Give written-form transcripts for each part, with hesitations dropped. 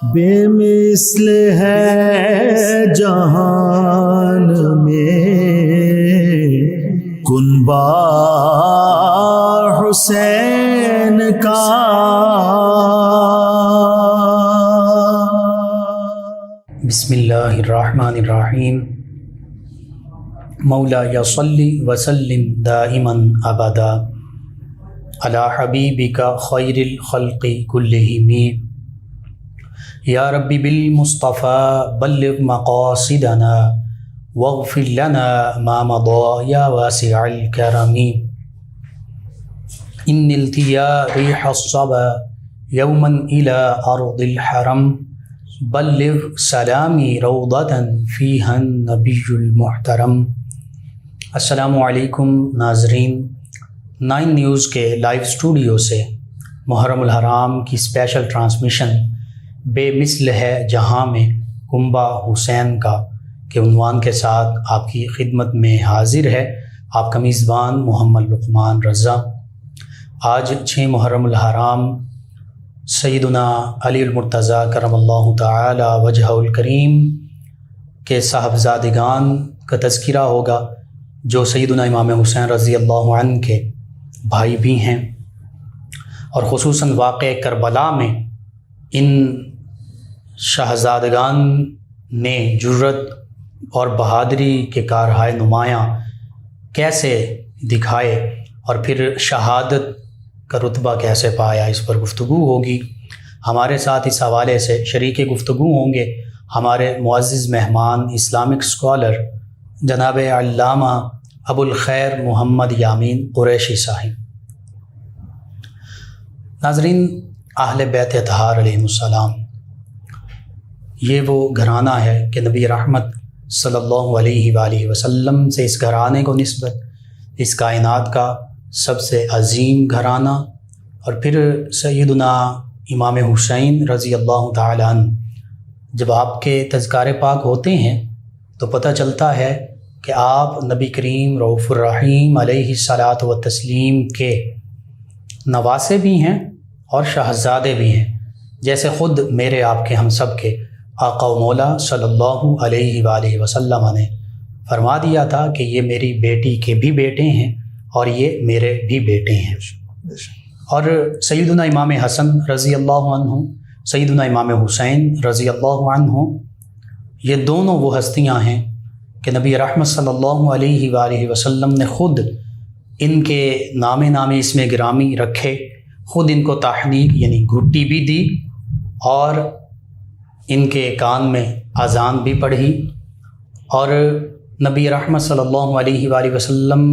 بے مثل ہے جہان میں کنبہ حسین کا۔ بسم اللہ الرحمن الرحیم۔ مولا صلی وسلم دائما ابدا علی حبیبک خیر الخلق کلہم۔ یا ربی بالمصطفیٰ بلغ مقاصدنا واغفر لنا ما مضى یا واسع الکرم۔ ان التیا ریح الصبا یوما الى ارض الحرم بلغ سلامی روضة فیہا النبی المحترم۔ السلام علیکم ناظرین، 9 نیوز کے لائیو اسٹوڈیو سے محرم الحرام کی اسپیشل ٹرانسمیشن بے مثل ہے جہاں میں کنبہ حسین کا کے عنوان کے ساتھ آپ کی خدمت میں حاضر ہے آپ کا میزبان محمد لقمان رضا۔ آج 6 محرم الحرام سیدنا علی المرتضیٰ کرم اللہ تعالی وجہہ الکریم کے صاحبزادگان کا تذکرہ ہوگا، جو سیدنا امام حسین رضی اللہ عنہ کے بھائی بھی ہیں، اور خصوصاً واقع کربلا میں ان شہزادگان نے جرت اور بہادری کے کارہائے نمایاں کیسے دکھائے اور پھر شہادت کا رتبہ کیسے پایا، اس پر گفتگو ہوگی۔ ہمارے ساتھ اس حوالے سے شریک گفتگو ہوں گے ہمارے معزز مہمان اسلامک اسکالر جناب علامہ ابو الخیر محمد یامین قریشی صاحب۔ ناظرین، اہل بیت اطہار علیہ السلام یہ وہ گھرانہ ہے کہ نبی رحمت صلی اللہ علیہ وآلہ وسلم سے اس گھرانے کو نسبت اس کائنات کا سب سے عظیم گھرانہ، اور پھر سیدنا امام حسین رضی اللہ تعالی عنہ جب آپ کے تذکار پاک ہوتے ہیں تو پتہ چلتا ہے کہ آپ نبی کریم رؤوف الرحیم علیہ الصلاۃ والتسلیم کے نواسے بھی ہیں اور شہزادے بھی ہیں، جیسے خود میرے آپ کے ہم سب کے آقا و مولا صلی اللہ علیہ وآلہ وسلم نے فرما دیا تھا کہ یہ میری بیٹی کے بھی بیٹے ہیں اور یہ میرے بھی بیٹے ہیں۔ اور سیدنا امام حسن رضی اللہ عنہ، سیدنا امام حسین رضی اللہ عنہ، یہ دونوں وہ ہستیاں ہیں کہ نبی رحمت صلی اللہ علیہ وآلہ وسلم نے خود ان کے نام اسم گرامی رکھے، خود ان کو تحنیک یعنی گھٹی بھی دی، اور ان کے کان میں اذان بھی پڑھی، اور نبی رحمت صلی اللہ علیہ وآلہ وسلم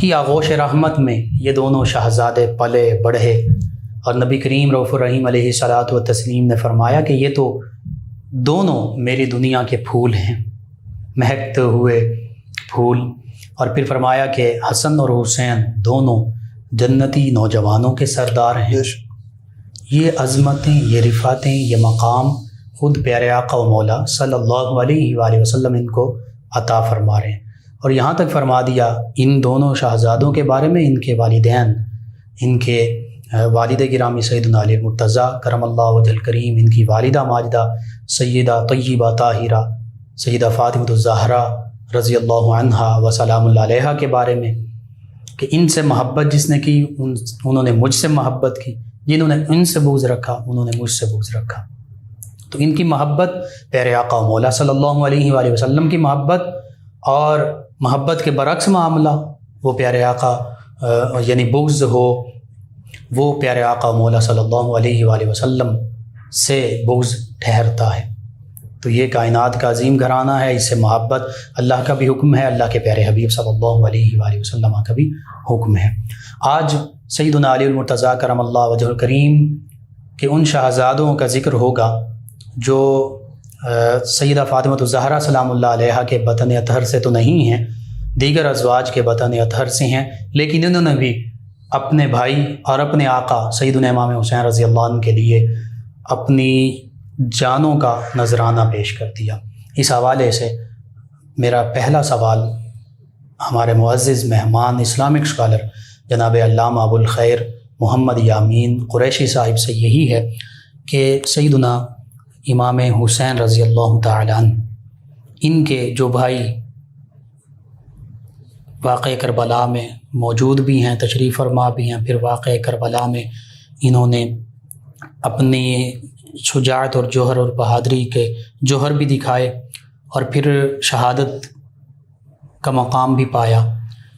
کی آغوش رحمت میں یہ دونوں شہزادے پلے بڑھے، اور نبی کریم رؤوف الرحیم علیہ الصلاۃ والتسلیم نے فرمایا کہ یہ تو دونوں میری دنیا کے پھول ہیں، مہکتے ہوئے پھول، اور پھر فرمایا کہ حسن اور حسین دونوں جنتی نوجوانوں کے سردار ہیں۔ یہ عظمتیں، یہ رفعتیں، یہ مقام خود پیارے آقا و مولا صلی اللہ علیہ وآلہ وسلم ان کو عطا فرما رہے ہیں، اور یہاں تک فرما دیا ان دونوں شہزادوں کے بارے میں، ان کے والدین، ان کے والد گرامی سیدنا علی المرتضیٰ کرم اللہ وجہ الکریم، ان کی والدہ ماجدہ سیدہ طیبہ طاہرہ سیدہ فاطمۃ الزہرا رضی اللہ عنہا و سلام اللہ علیہا کے بارے میں، کہ ان سے محبت جس نے کی انہوں نے مجھ سے محبت کی، جنہوں نے ان سے بغض رکھا انہوں نے مجھ سے بغض رکھا۔ تو ان کی محبت پیارے آقا و مولا صلی اللہ علیہ وآلہ وسلم کی محبت، اور محبت کے برعکس معاملہ وہ پیارے آقا یعنی بغض ہو، وہ پیارے آقا و مولا صلی اللہ علیہ وآلہ وسلم سے بغض ٹھہرتا ہے۔ تو یہ کائنات کا عظیم گھرانہ ہے، اس سے محبت اللہ کا بھی حکم ہے، اللہ کے پیارے حبیب صلی اللہ علیہ وآلہ وسلم کا بھی حکم ہے۔ آج سیدنا علی المرتضیٰ کرم اللہ وجہ الکریم کے ان شہزادوں کا ذکر ہوگا جو سیدہ فاطمۃ الزہرا سلام اللہ علیہا کے بطن اطہر سے تو نہیں ہیں، دیگر ازواج کے بطن اطہر سے ہیں، لیکن انہوں نے بھی اپنے بھائی اور اپنے آقا سیدنا امام حسین رضی اللہ عنہ کے لیے اپنی جانوں کا نذرانہ پیش کر دیا۔ اس حوالے سے میرا پہلا سوال ہمارے معزز مہمان اسلامک اسکالر جناب علامہ ابو الخیر محمد یامین قریشی صاحب سے یہی ہے کہ سیدنا امام حسین رضی اللہ تعالی عنہ، ان کے جو بھائی واقع کربلا میں موجود بھی ہیں، تشریف فرما بھی ہیں، پھر واقع کربلا میں انہوں نے اپنی شجاعت اور جوہر اور بہادری کے جوہر بھی دکھائے اور پھر شہادت کا مقام بھی پایا۔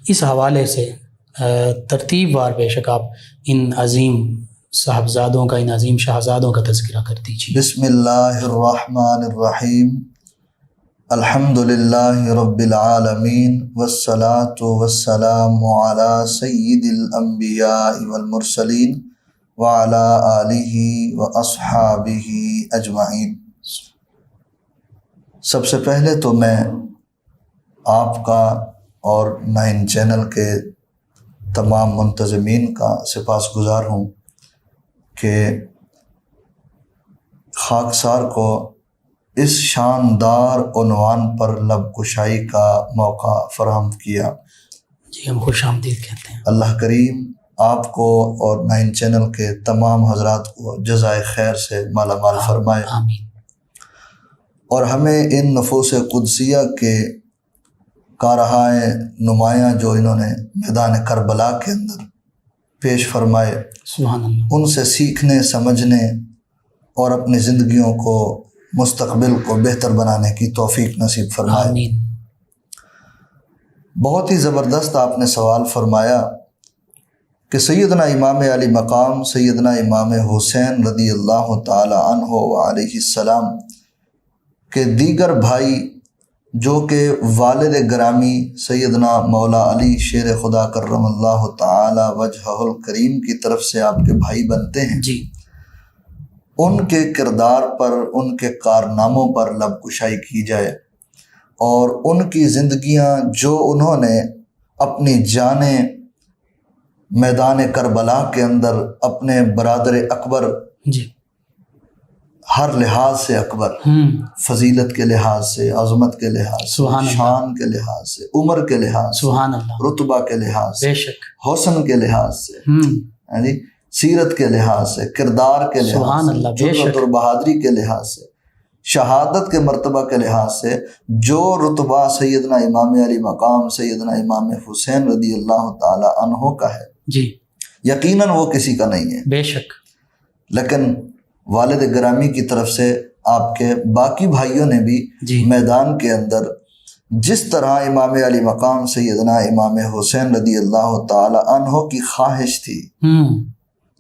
اس حوالے سے ترتیب وار بے شک آپ ان عظیم صاحبزادوں کا، ان عظیم شہزادوں کا تذکرہ کر دیجیے۔ بسم اللہ الرحمن الرحیم، الحمد للہ رب العالمین، والصلاة والسلام علی سید الانبیاء والمرسلین وعلی آلہ واصحابہ اجمعین۔ سب سے پہلے تو میں آپ کا اور 9 چینل کے تمام منتظمین کا سپاسگزار ہوں کہ خاکسار کو اس شاندار عنوان پر لب کشائی کا موقع فراہم کیا۔ جی ہم خوش آمدید کہتے ہیں۔ اللہ کریم آپ کو اور 9 چینل کے تمام حضرات کو جزائے خیر سے مالا مال فرمائے، آمین۔ اور ہمیں ان نفوس قدسیہ کے کارہائے نمایاں جو انہوں نے میدان کربلا کے اندر پیش فرمائے، سبحان اللہ، ان سے سیکھنے، سمجھنے اور اپنی زندگیوں کو، مستقبل کو بہتر بنانے کی توفیق نصیب فرمائے۔ آمین۔ بہت ہی زبردست آپ نے سوال فرمایا کہ سیدنا امام علی مقام سیدنا امام حسین رضی اللہ تعالی عنہ علیہ السلام کے دیگر بھائی جو کہ والد گرامی سیدنا مولا علی شیر خدا کرم اللہ تعالی وجہہ الکریم کی طرف سے آپ کے بھائی بنتے ہیں، جی ان کے کردار پر، ان کے کارناموں پر لب کشائی کی جائے، اور ان کی زندگیاں جو انہوں نے اپنی جانیں میدان کربلا کے اندر اپنے برادر اکبر، جی ہر لحاظ سے اکبر، فضیلت کے لحاظ سے، عظمت کے لحاظ سے، سبحان اللہ، شان کے لحاظ سے، عمر کے لحاظ سے، سبحان اللہ، رتبہ کے لحاظ سے، بے شک، حسن کے لحاظ سے، ہاں جی، سیرت کے لحاظ سے، کردار کے لحاظ سبحان اللہ، سے، بے جرأت شک، اور بہادری کے لحاظ سے، شہادت کے مرتبہ کے لحاظ سے جو رتبہ سیدنا امام علی مقام سیدنا امام حسین رضی اللہ تعالی عنہ کا ہے، جی یقیناً وہ کسی کا نہیں ہے، بے شک، لیکن والد گرامی کی طرف سے آپ کے باقی بھائیوں نے بھی جی میدان کے اندر جس طرح امام علی مقام سیدنا امام حسین رضی اللہ تعالی عنہ کی خواہش تھی،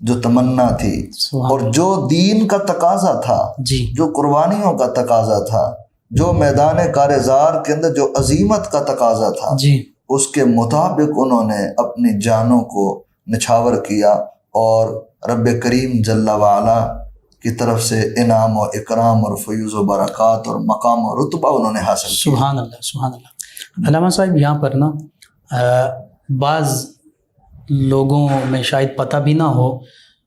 جو تمنا تھی، سبحان اور جو دین کا تقاضا تھا، جی جو قربانیوں کا تقاضا تھا، جو میدان کارزار کے اندر جو عظیمت کا تقاضا تھا، جی اس کے مطابق انہوں نے اپنی جانوں کو نچھاور کیا، اور رب کریم جل وعلا کی طرف سے انعام و اکرام اور فیوز و برکات اور مقام و رتبہ انہوں نے حاصل کیا۔ سبحان اللہ، سبحان اللہ۔ علامہ صاحب یہاں پر نا بعض لوگوں میں شاید پتہ بھی نہ ہو،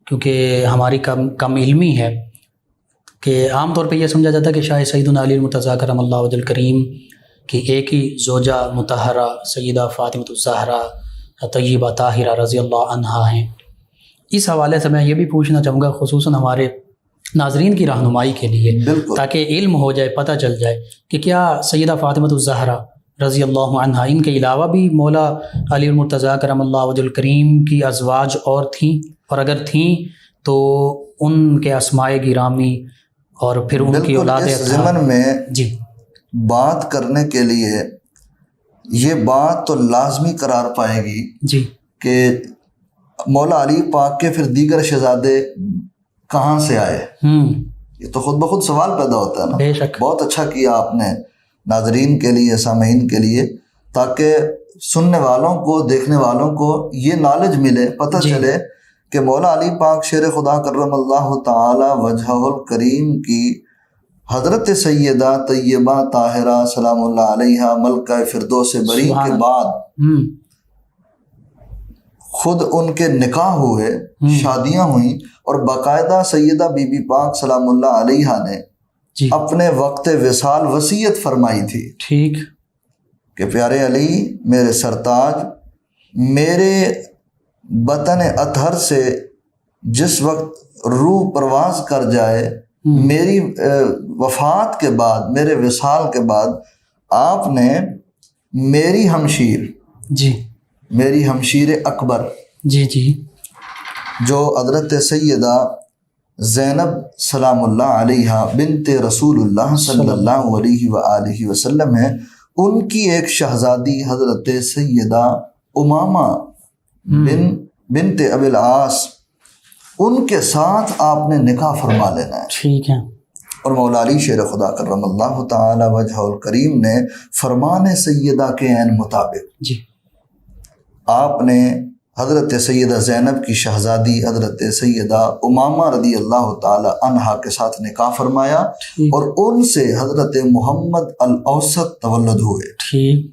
کیونکہ ہماری کم علمی ہے، کہ عام طور پہ یہ سمجھا جاتا ہے کہ شاہ سیدنا علی المرتضیٰ کرم اللہ وجہ الکریم کی ایک ہی زوجہ مطہرہ سیدہ فاطمہ الزہرا طیبہ طاہرہ رضی اللہ عنہا ہیں۔ اس حوالے سے میں یہ بھی پوچھنا چاہوں گا، خصوصاً ہمارے ناظرین کی رہنمائی کے لیے، بالکل، تاکہ علم ہو جائے، پتہ چل جائے کہ کیا سیدہ فاطمہ الزہرا رضی اللہ عنہا ان کے علاوہ بھی مولا علی المرتضیٰ کرم اللہ وجہ الکریم کی ازواج اور تھیں، اور اگر تھیں تو ان کے اسماء گرامی اور پھر ان کی بالکل اولاد اس ضمن میں جی بات کرنے کے لیے یہ بات تو لازمی قرار پائے گی جی کہ مولا علی پاک کے پھر دیگر شہزادے کہاں سے آئے، یہ تو خود بخود سوال پیدا ہوتا ہے نا۔ بے شک، بہت اچھا کیا آپ نے ناظرین کے لیے، سامعین کے لیے، تاکہ سننے والوں کو، دیکھنے والوں کو یہ نالج ملے، پتہ جی چلے کہ مولا علی پاک شیر خدا کرم اللہ تعالی وجہہ الکریم کی حضرت سیدہ طیبہ طاہرہ سلام اللہ علیہا ملکہ فردوس بری کے بعد خود ان کے نکاح ہوئے، شادیاں ہوئیں، اور باقاعدہ سیدہ بی بی پاک سلام اللہ علیہا نے جی اپنے وقت وصال وصیت فرمائی تھی ٹھیک کہ پیارے علی میرے سرتاج، میرے بطن اطہر سے جس وقت روح پرواز کر جائے میری وفات کے بعد، میرے وصال کے بعد آپ نے میری ہمشیر، جی میری ہمشیر اکبر جی جی جو حضرت سیدہ زینب سلام اللہ علیہا بنت رسول اللہ صلی اللہ علیہ وآلہ وسلم ہے، ان کی ایک شہزادی حضرت سیدہ امامہ بنت ابی العاص، ان کے ساتھ آپ نے نکاح فرما لینا ہے۔ ٹھیک ہے۔ اور مولا علی شیر خدا کرم اللہ تعالی وجہ الکریم نے فرمان سیدہ کے عین مطابق جی آپ نے حضرت سیدہ زینب کی شہزادی حضرت سیدہ امامہ رضی اللہ تعالی عنہا کے ساتھ نکاح فرمایا، اور ان سے حضرت محمد الاوسط تولد ہوئے۔ ٹھیک۔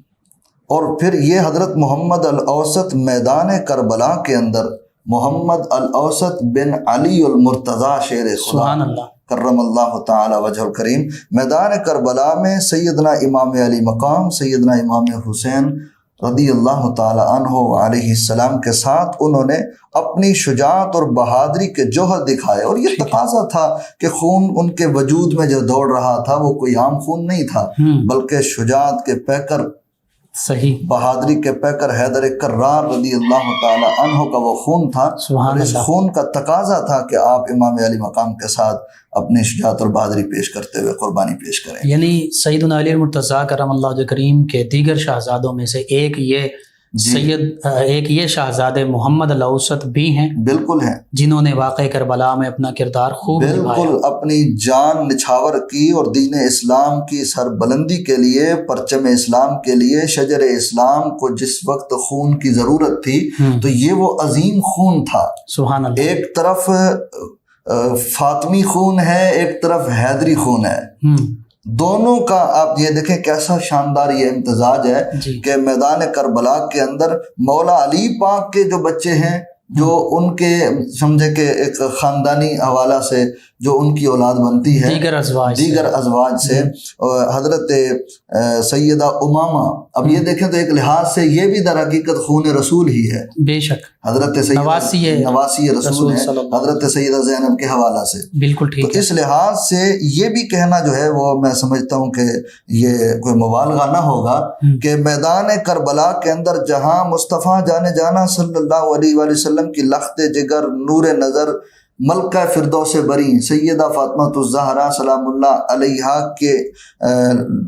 اور پھر یہ حضرت محمد الاوسط میدان کربلا کے اندر محمد الاوسط بن علی المرتضی شیر خدا سبحان اللہ کرم اللہ تعالی وجہ الکریم میدان کربلا میں سیدنا امام علی مقام سیدنا امام حسین رضی اللہ تعالی عنہ علیہ السلام کے ساتھ انہوں نے اپنی شجاعت اور بہادری کے جوہر دکھائے، اور یہ تقاضا تھا کہ خون ان کے وجود میں جو دوڑ رہا تھا وہ کوئی عام خون نہیں تھا، بلکہ شجاعت کے پیکر، صحیح، بہادری کے پیکر حیدر کرار رضی اللہ تعالی عنہ کا وہ خون تھا۔ اور اس خون کا تقاضا تھا کہ آپ امام علی مقام کے ساتھ اپنی شجاعت اور بہادری پیش کرتے ہوئے قربانی پیش کریں۔ یعنی سیدنا علی المرتضیٰ کرم اللہ وجہ کریم کے دیگر شہزادوں میں سے ایک یہ شہزادے محمد الاوسط بھی ہیں، بالکل ہیں، جنہوں نے واقع کربلا میں اپنا کردار خوب نبھایا، بالکل اپنی جان نچھاور کی اور دین اسلام کی سربلندی کے لیے، پرچم اسلام کے لیے، شجر اسلام کو جس وقت خون کی ضرورت تھی تو یہ وہ عظیم خون تھا۔ سبحان اللہ۔ ایک طرف فاطمی خون ہے، ایک طرف حیدری خون ہے، دونوں کا آپ یہ دیکھیں کیسا شاندار یہ امتزاج ہے کہ میدان کربلا کے اندر مولا علی پاک کے جو بچے ہیں، جو ان کے سمجھے کہ ایک خاندانی حوالہ سے جو ان کی اولاد بنتی ہے دیگر ازواج سے، حضرت سیدہ امامہ، اب یہ دیکھیں تو ایک لحاظ سے یہ بھی در حقیقت خون رسول ہی ہے، بے شک حضرت نواسی رسول ہے حضرت سیدہ زینب کے حوالہ سے، بالکل ٹھیک۔ تو اس لحاظ سے یہ بھی کہنا جو ہے وہ میں سمجھتا ہوں کہ یہ کوئی مبالغہ نہ ہوگا کہ میدان کربلا کے اندر جہاں مصطفیٰ جانے جانا صلی اللہ علیہ وآلہ وسلم کی لخت جگر، نور نظر، ملکہ فردوس بری سیدہ فاطمہ الزہرا سلام اللہ علیہا کے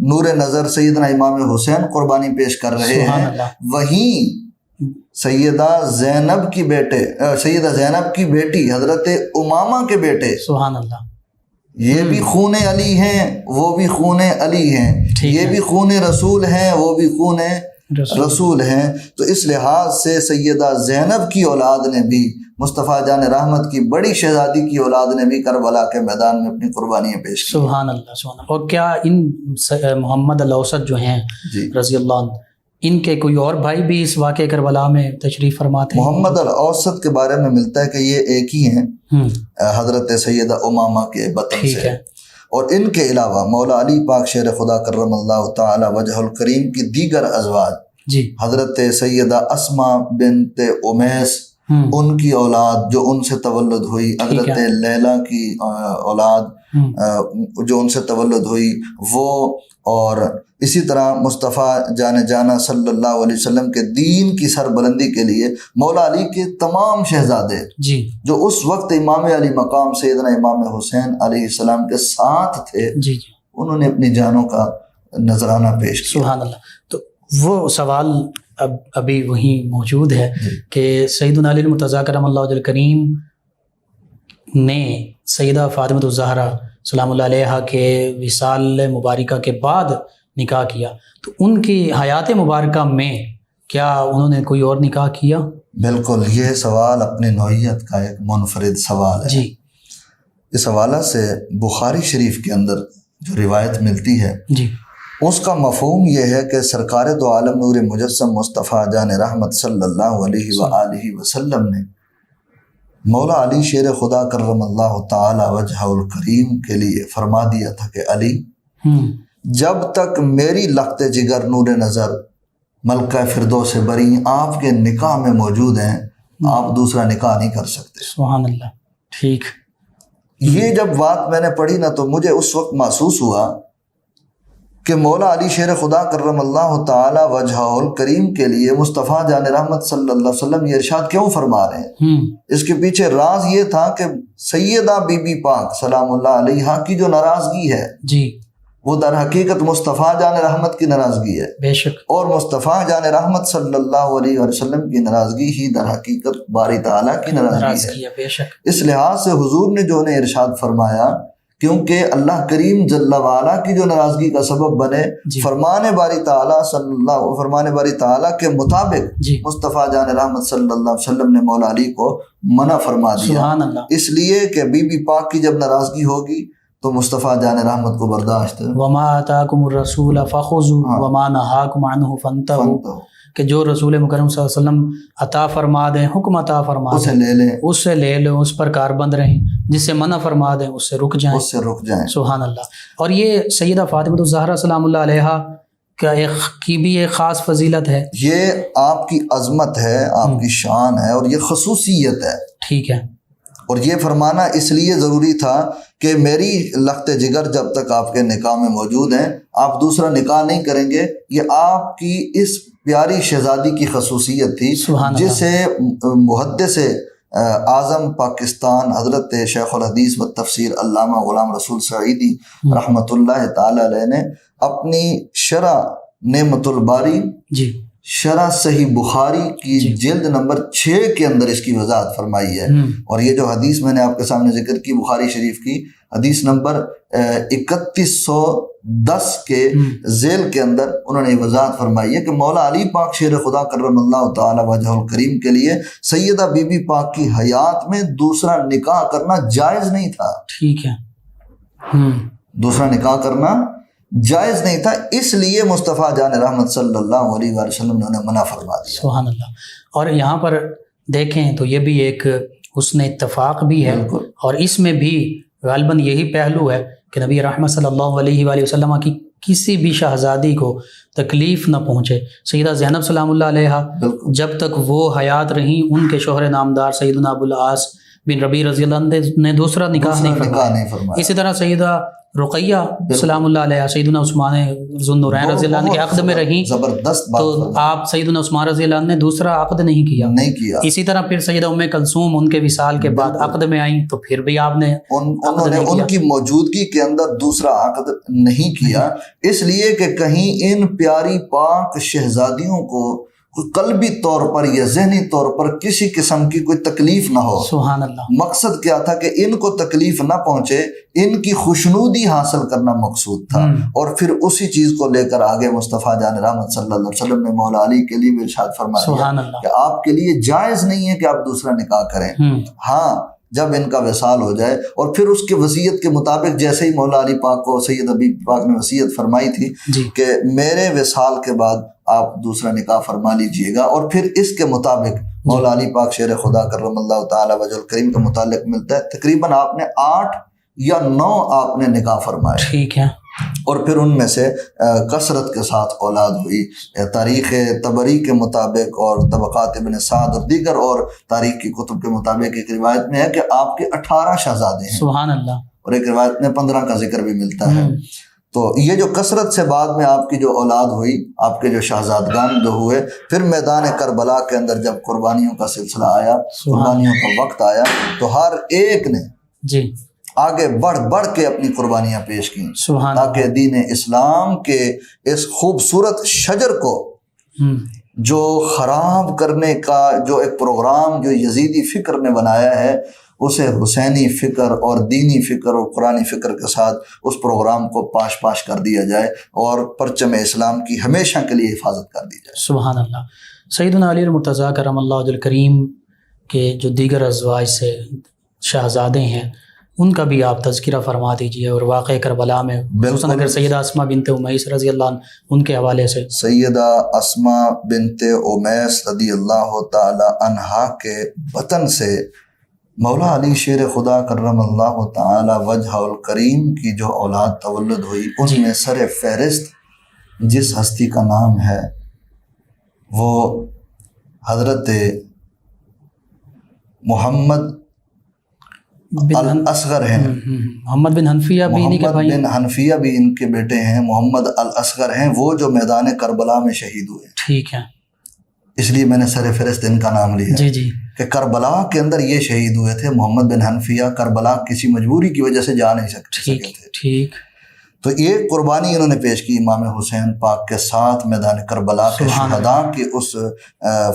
نور نظر سیدنا امام حسین قربانی پیش کر رہے ہیں، وہیں سیدہ زینب کی بیٹی حضرت امامہ کے بیٹے، سبحان اللہ، یہ بھی خون علی ہیں، وہ بھی خون علی ہیں، یہ بھی خون رسول ہیں، وہ بھی خون رسول ہیں۔ تو اس لحاظ سے سیدہ زینب کی اولاد نے بھی، مصطفیٰ جان رحمت کی بڑی شہزادی کی اولاد نے بھی کربلا کے میدان میں اپنی قربانیاں پیش کی۔ سبحان اللہ، سبحان اللہ۔ اور کیا ان محمد الاوسط جو ہیں رضی اللہ عنہ، ان کے کوئی اور بھائی بھی اس واقع کربلا میں تشریف فرما تھے؟ محمد الاوسط کے بارے میں ملتا ہے کہ یہ ایک ہی ہیں، حضرت سیدہ امامہ کے بطن سے، اور ان کے علاوہ مولا علی پاک شیر خدا کرم اللہ تعالی وجہ الکریم کی دیگر ازواج، حضرت سیدہ اسماء بنت امیس، ان کی اولاد جو ان سے تولد ہوئی، حضرت لیلا کی اولاد جو ان سے تولد ہوئی وہ، اور اسی طرح مصطفیٰ جانا صلی اللہ علیہ وسلم کے دین کی سربلندی کے لیے مولا علی کے تمام شہزادے جو اس وقت امام علی مقام سیدنا امام حسین علیہ السلام کے ساتھ تھے، انہوں نے اپنی جانوں کا نذرانہ پیش کیا۔ سبحان اللہ۔ تو وہ سوال ابھی وہیں موجود ہے کہ سیدنا علی المرتضیٰ کرم اللہ وجہ الکریم نے سیدہ فاطمہ الزہرا سلام اللہ علیہا کے وصال مبارکہ کے بعد نکاح کیا، تو ان کی حیات مبارکہ میں کیا انہوں نے کوئی اور نکاح کیا؟ بالکل، یہ سوال اپنی نوعیت کا ایک منفرد سوال ہے۔ اس حوالہ سے بخاری شریف کے اندر جو روایت ملتی ہے اس کا مفہوم یہ ہے کہ سرکار دو عالم نور مجسم مصطفیٰ جان رحمت صلی اللہ علیہ وآلہ وسلم نے مولا علی شیر خدا کرم اللہ تعالی وجہ الکریم کے لیے فرما دیا تھا کہ علی، جب تک میری لخت جگر نور نظر ملکہ فردوس بری آپ کے نکاح میں موجود ہیں، آپ دوسرا نکاح نہیں کر سکتے۔ سبحان اللہ، ٹھیک۔ یہ جب بات میں نے پڑھی نا تو مجھے اس وقت محسوس ہوا کہ مولا علی شیر خدا کرم اللہ تعالی وجہہ الکریم کے لیے مصطفیٰ جان رحمت صلی اللہ علیہ وسلم یہ ارشاد کیوں فرما رہے ہیں. اس کے پیچھے راز یہ تھا کہ سیدہ بی بی پاک سلام اللہ علیہا کی جو ناراضگی ہے جی وہ در حقیقت مصطفیٰ جان رحمت کی ناراضگی ہے. بے شک. اور مصطفیٰ جان رحمت صلی اللہ علیہ وسلم کی ناراضگی ہی در حقیقت باری تعالیٰ کی ناراضگی ہے. بے شک. اس لحاظ سے حضور نے جو انہیں ارشاد فرمایا کیونکہ اللہ کریم جل وعلا کی جو ناراضگی کا سبب بنے فرمان باری تعالیٰ کے مطابق مصطفیٰ جان رحمت صلی اللہ علیہ وسلم نے مولا علی کو منع فرما دیا. اس لیے کہ بی بی پاک کی جب ناراضگی ہوگی تو مصطفیٰ جان رحمت کو برداشت وما آتاکم الرسول فخذوا وما نہاکم عنہ فانتہوا کہ جو رسول مکرم صلی اللہ علیہ وسلم عطا فرما دیں حکم عطا فرما دیں اس سے لے لیں اس پر کاربند رہیں جس سے منع فرما دیں اس سے رک جائیں. سبحان اللہ. اور یہ سیدہ فاطمہ الزہرا سلام اللہ علیہا کی بھی ایک خاص فضیلت ہے. یہ آپ کی عظمت ہے آپ کی شان ہے اور یہ خصوصیت ہے. ٹھیک ہے. اور یہ فرمانا اس لیے ضروری تھا کہ میری لخت جگر جب تک آپ کے نکاح میں موجود ہیں آپ دوسرا نکاح نہیں کریں گے. یہ آپ کی اس پیاری شہزادی کی خصوصیت تھی جسے محدث اعظم پاکستان حضرت شیخ الحدیث و تفسیر علامہ غلام رسول سعیدی رحمۃ اللہ تعالی علیہ نے اپنی شرح نعمت الباری شرح صحیح بخاری کی جلد نمبر 6 کے اندر اس کی وضاحت فرمائی ہے. اور یہ جو حدیث میں نے آپ کے سامنے ذکر کی بخاری شریف کی حدیث نمبر 3110 کے ذیل کے اندر انہوں نے وضاحت فرمائی ہے کہ مولا علی پاک شیر خدا کرم اللہ تعالی وجہ الکریم کے لیے سیدہ بی بی پاک کی حیات میں دوسرا نکاح کرنا جائز نہیں تھا. ٹھیک ہے. دوسرا نکاح کرنا جائز نہیں تھا اس لیے مصطفیٰ جان رحمت صلی اللہ علیہ وسلم نے انہیں منع فرما دیا. سبحان اللہ. اور یہاں پر دیکھیں تو یہ بھی ایک حسن اتفاق بھی ہے اور اس میں بھی غالباً یہی پہلو ہے کہ نبی رحمت صلی اللہ علیہ وآلہ وسلم کی کسی بھی شہزادی کو تکلیف نہ پہنچے. سیدہ زینب سلام اللہ علیہا جب تک وہ حیات رہیں ان کے شوہر نامدار سیدنا ابو العاص بن ربیع رضی اللہ عنہ نے دوسرا نکاح نہیں فرمایا. اسی طرح سیدہ رقیہ سلام اللہ علیہ سیدنا عثمان ذو النورین رضی اللہ عنہ کے عقد میں رہیں تو آپ سیدنا عثمان رضی اللہ عنہ نے دوسرا عقد نہیں کیا. اسی طرح پھر سیدہ ام کلثوم ان کے وصال کے بعد عقد میں آئیں تو پھر بھی آپ نے ان کی موجودگی کے اندر دوسرا عقد نہیں کیا اس لیے کہ کہیں ان پیاری پاک شہزادیوں کو قلبی طور پر یا ذہنی طور پر کسی قسم کی کوئی تکلیف نہ ہو. سبحان اللہ. مقصد کیا تھا کہ ان کو تکلیف نہ پہنچے ان کی خوشنودی حاصل کرنا مقصود تھا. اور پھر اسی چیز کو لے کر آگے مصطفیٰ جان رحمت صلی اللہ علیہ وسلم نے مولا علی کے لیے بھی ارشاد فرمایا کہ آپ کے لیے جائز نہیں ہے کہ آپ دوسرا نکاح کریں. ہاں جب ان کا وصال ہو جائے اور پھر اس کے وصیت کے مطابق جیسے ہی مولا علی پاک کو سید حبیب پاک نے وصیت فرمائی تھی کہ میرے وصال کے بعد آپ دوسرا نکاح فرما لیجئے گا اور پھر اس کے مطابق مولا علی پاک شیر خدا کرم اللہ تعالی وجہ الکریم کے متعلق ملتا ہے تقریباً آپ نے 8 یا 9 آپ نے نکاح فرمائے. ٹھیک ہے. اور پھر ان میں سے کثرت کے ساتھ اولاد ہوئی. تاریخ طبری کے مطابق اور طبقات ابن سعد اور دیگر اور تاریخ کی کتب کے مطابق ایک روایت میں ہے کہ آپ کے 18 شہزادے ہیں. سبحان اللہ. اور ایک روایت میں 15 کا ذکر بھی ملتا ہے. تو یہ جو کثرت سے بعد میں آپ کی جو اولاد ہوئی آپ کے جو شہزادگان جو ہوئے پھر میدان کربلا کے اندر جب قربانیوں کا سلسلہ آیا قربانیوں کا وقت آیا تو ہر ایک نے آگے بڑھ کے اپنی قربانیاں پیش کی تاکہ دین اسلام کے اس خوبصورت شجر کو جو خراب کرنے کا جو ایک پروگرام جو یزیدی فکر نے بنایا ہے اسے حسینی فکر اور دینی فکر اور قرآنی فکر کے ساتھ اس پروگرام کو پاش کر دیا جائے اور پرچم اسلام کی ہمیشہ کے لیے حفاظت کر دی جائے. سبحان اللہ. سیدنا علی المرتضیٰ کرم اللہ وجہ الکریم کے جو دیگر ازواج سے شہزادے ہیں ان کا بھی آپ تذکرہ فرما دیجئے اور واقع کربلا میں خصوصاً اگر سیدہ اسماء بنت امیس رضی اللہ عنہ ان کے حوالے سے. سیدہ اسماء بنت امیس رضی اللہ تعالی عنہا کے بطن سے مولا علی شیر خدا کرم اللہ تعالی وجہ الکریم کی جو اولاد تولد ہوئی ان میں سر فہرست جس ہستی کا نام ہے وہ حضرت محمد الاصغر ہیں، محمد بن حنفیہ بھی انہی کے محمد بھائی بن حنفیہ بھی ان کے بیٹے ہیں، محمد الاصغر ہیں، وہ جو میدان کربلا میں شہید ہوئے، ٹھیک ہے، اس لیے میں نے سر فہرست ان کا نام لیا جی جی، کہ کربلا کے اندر یہ شہید ہوئے تھے۔ محمد بن حنفیہ کربلا کسی مجبوری کی وجہ سے جا نہیں سکے ٹھیک تھے، ٹھیک، تو یہ قربانی انہوں نے پیش کی امام حسین پاک کے ساتھ میدان کربلا کے سبحان شہداء کی اس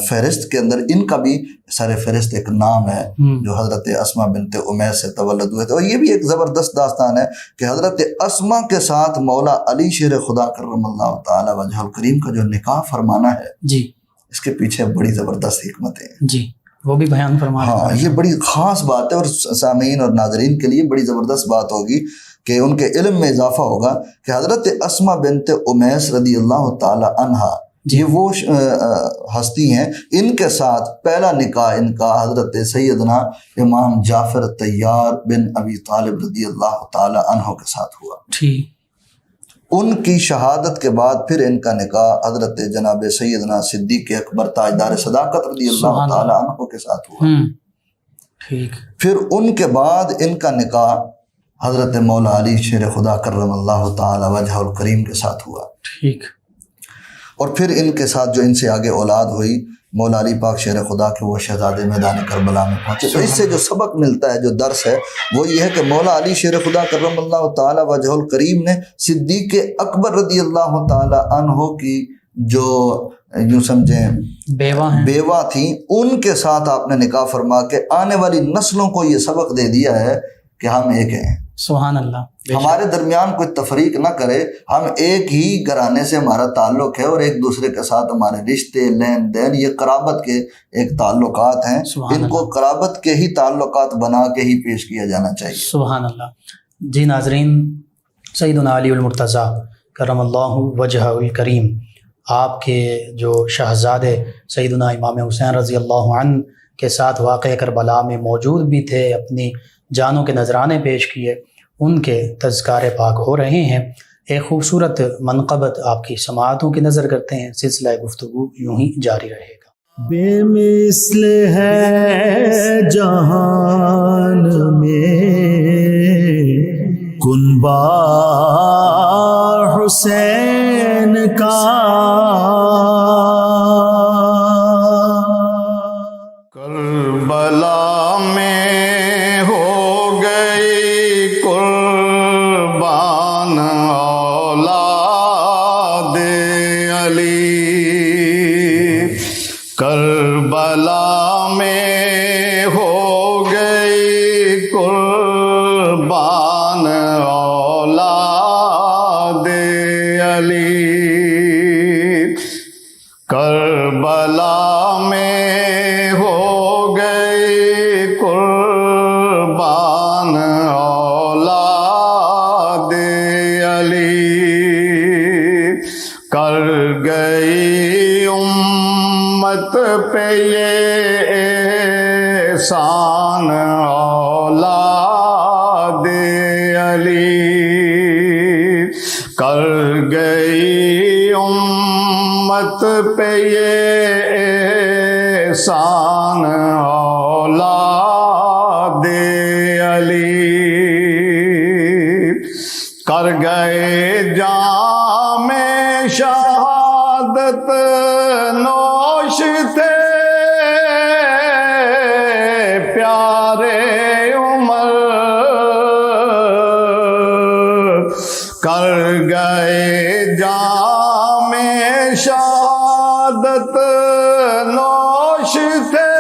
فہرست کے اندر ان کا بھی سر فہرست ایک نام ہے جو حضرت اسما بنت امیس سے تولد ہوئے تھے۔ اور یہ بھی ایک زبردست داستان ہے کہ حضرت اسما کے ساتھ مولا علی شیر خدا کرم اللہ تعالی وجہ الکریم کا جو نکاح فرمانا ہے، جی اس کے پیچھے بڑی زبردست حکمتیں ہیں، جی، وہ بھی بیان فرما رہے ہاں ہیں۔ یہ بڑی خاص بات ہے اور سامعین اور ناظرین کے لیے بڑی زبردست بات ہوگی کہ ان کے علم میں اضافہ ہوگا کہ حضرت اسما بنت امیس رضی اللہ تعالی عنہا یہ وہ ہستی ہیں، ان کے ساتھ پہلا نکاح ان کا حضرت سیدنا امام جعفر طیار بن ابی طالب رضی اللہ تعالی عنہ کے ساتھ ہوا۔ ٹھیک، ان کی شہادت کے بعد پھر ان کا نکاح حضرت جناب سیدنا صدیق اکبر تاجدار صداقت رضی اللہ تعالی عنہ کے ساتھ ہوا۔ ٹھیک، پھر ان کے بعد ان کا نکاح حضرت مولا علی شیر خدا کرم اللہ تعالی وجہ الکریم کے ساتھ ہوا۔ ٹھیک، اور پھر ان کے ساتھ جو ان سے آگے اولاد ہوئی، مولا علی پاک شیر خدا کے وہ شہزادے میدان کربلا میں پہنچے۔ تو اس سے جو سبق ملتا ہے، جو درس ہے، وہ یہ ہے کہ مولا علی شیر خدا کرم اللہ تعالی وجہ الکریم نے صدیق اکبر رضی اللہ تعالی عنہ کی جو یوں سمجھیں بیوہ ہیں، بیوہ تھیں، ان کے ساتھ آپ نے نکاح فرما کے آنے والی نسلوں کو یہ سبق دے دیا ہے کہ ہم ایک ہیں، سبحان اللہ، ہمارے درمیان کوئی تفریق نہ کرے، ہم ایک ہی گھرانے سے ہمارا تعلق ہے اور ایک دوسرے کے ساتھ ہمارے رشتے لین دین یہ قرابت کے ایک تعلقات ہیں، ان کو قرابت کے ہی تعلقات بنا کے ہی پیش کیا جانا چاہیے۔ سبحان اللہ۔ جی ناظرین، سیدنا علی المرتضیٰ کرم اللہ وجہ الکریم، آپ کے جو شہزادے سیدنا امام حسین رضی اللہ عنہ کے ساتھ واقع کربلا میں موجود بھی تھے، اپنی جانوں کے نذرانے پیش کیے، ان کے تذکار پاک ہو رہے ہیں۔ ایک خوبصورت منقبت آپ کی سماعتوں کی نظر کرتے ہیں، سلسلہ گفتگو یوں ہی جاری رہے گا۔ بے مثل ہے جہان میں کنبہ حسین کا، کربلا میں ہو گئی قربان اولاد علی، کربلا میں ہو گئی قربان اولاد علی، کربلا میں ہو گئی قربان اولاد علی، کر گئی امت پہ یہ احسان اولاد علی، کر گئی امت پہ یہ احسان اولاد علی، کر گئے جام شہادت نوش تھے پیارے عمر، کر گئے جام شہادت نوش تھے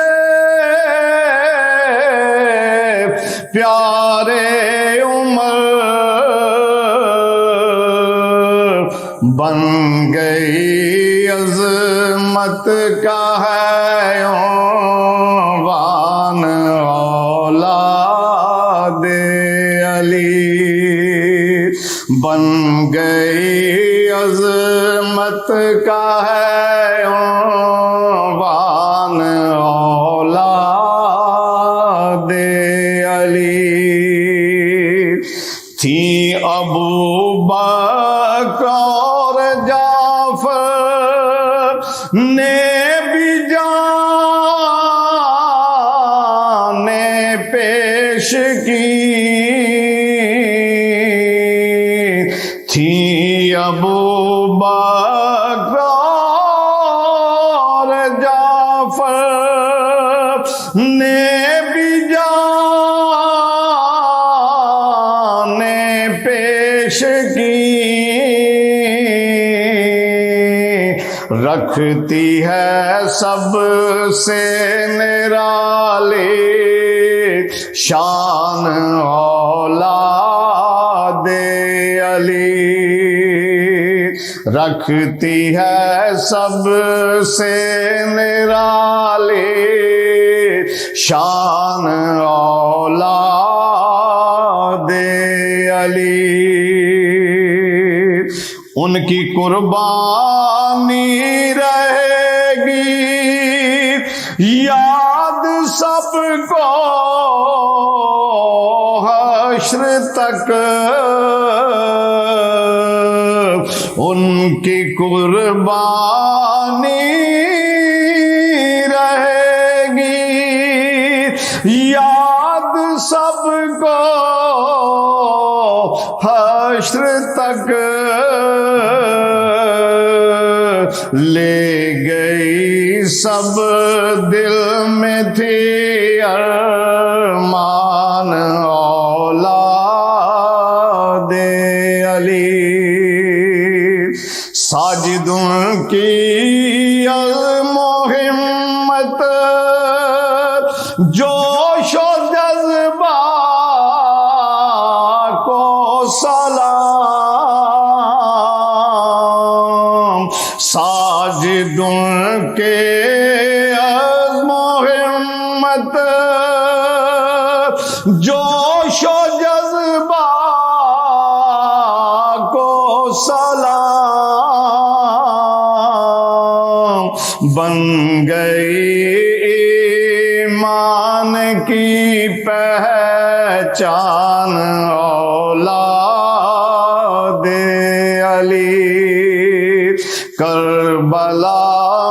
پیارے عمر، بن گئی عظمت کا ہے عنوان اولاد علی، بن گئی عظمت کا ہے عنوان اولاد علی، تھی ابو بکر اور جعفر نے بھی جانیں پیش کی، تھی ابو بکر اور جعفر نے بھی جانیں پیش کی، رکھتی ہے سب سے نرالی شان اولاد علی، رکھتی ہے سب سے نرالی شان اولاد علی، ان کی قربانی رہے گی یاد سب کو حشر تک، ان کی قربانی رہے گی یاد سب کو حشر تک، لے گئی سب دل میں تھی ارمان اولاد علی، ساجدوں کی عزم و ہمت جوش و جذبہ کو سلام، ساجدوں کے عزم و ہمت جوش و جذبہ کو سلام، بن گئی ایمان کی پہچان اولاد علی، کربلا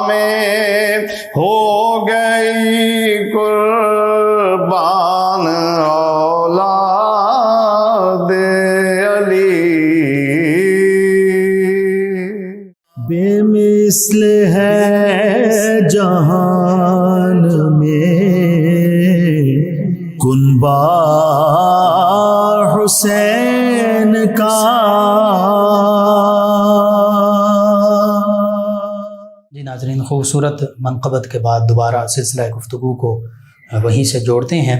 میں ہو گئی قربان اولاد علی، بے مثل ہے جہان میں کنبہ حسین کا۔ جی ناظرین، خوبصورت منقبت کے بعد دوبارہ سلسلہ گفتگو کو وہیں سے جوڑتے ہیں۔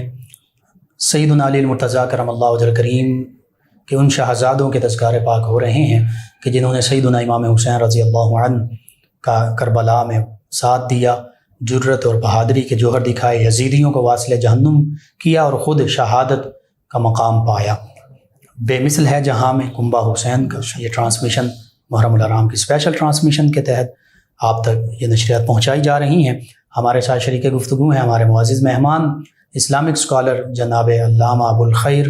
سیدنا علی المرتضیٰ کرم اللہ وجہ کریم کہ ان شہزادوں کے تذکار پاک ہو رہے ہیں کہ جنہوں نے سیدنا امام حسین رضی اللہ عنہ کا کربلا میں ساتھ دیا، جرت اور بہادری کے جوہر دکھائے، یزیدیوں کو واصل جہنم کیا اور خود شہادت کا مقام پایا۔ بے مثل ہے جہاں میں کنبہ حسین کا یہ ٹرانسمیشن محرم الحرام کی اسپیشل ٹرانسمیشن کے تحت آپ تک یہ نشریات پہنچائی جا رہی ہیں۔ ہمارے ساتھ شریک گفتگو ہیں ہمارے معزز مہمان اسلامک اسکالر جناب علامہ ابوالخیر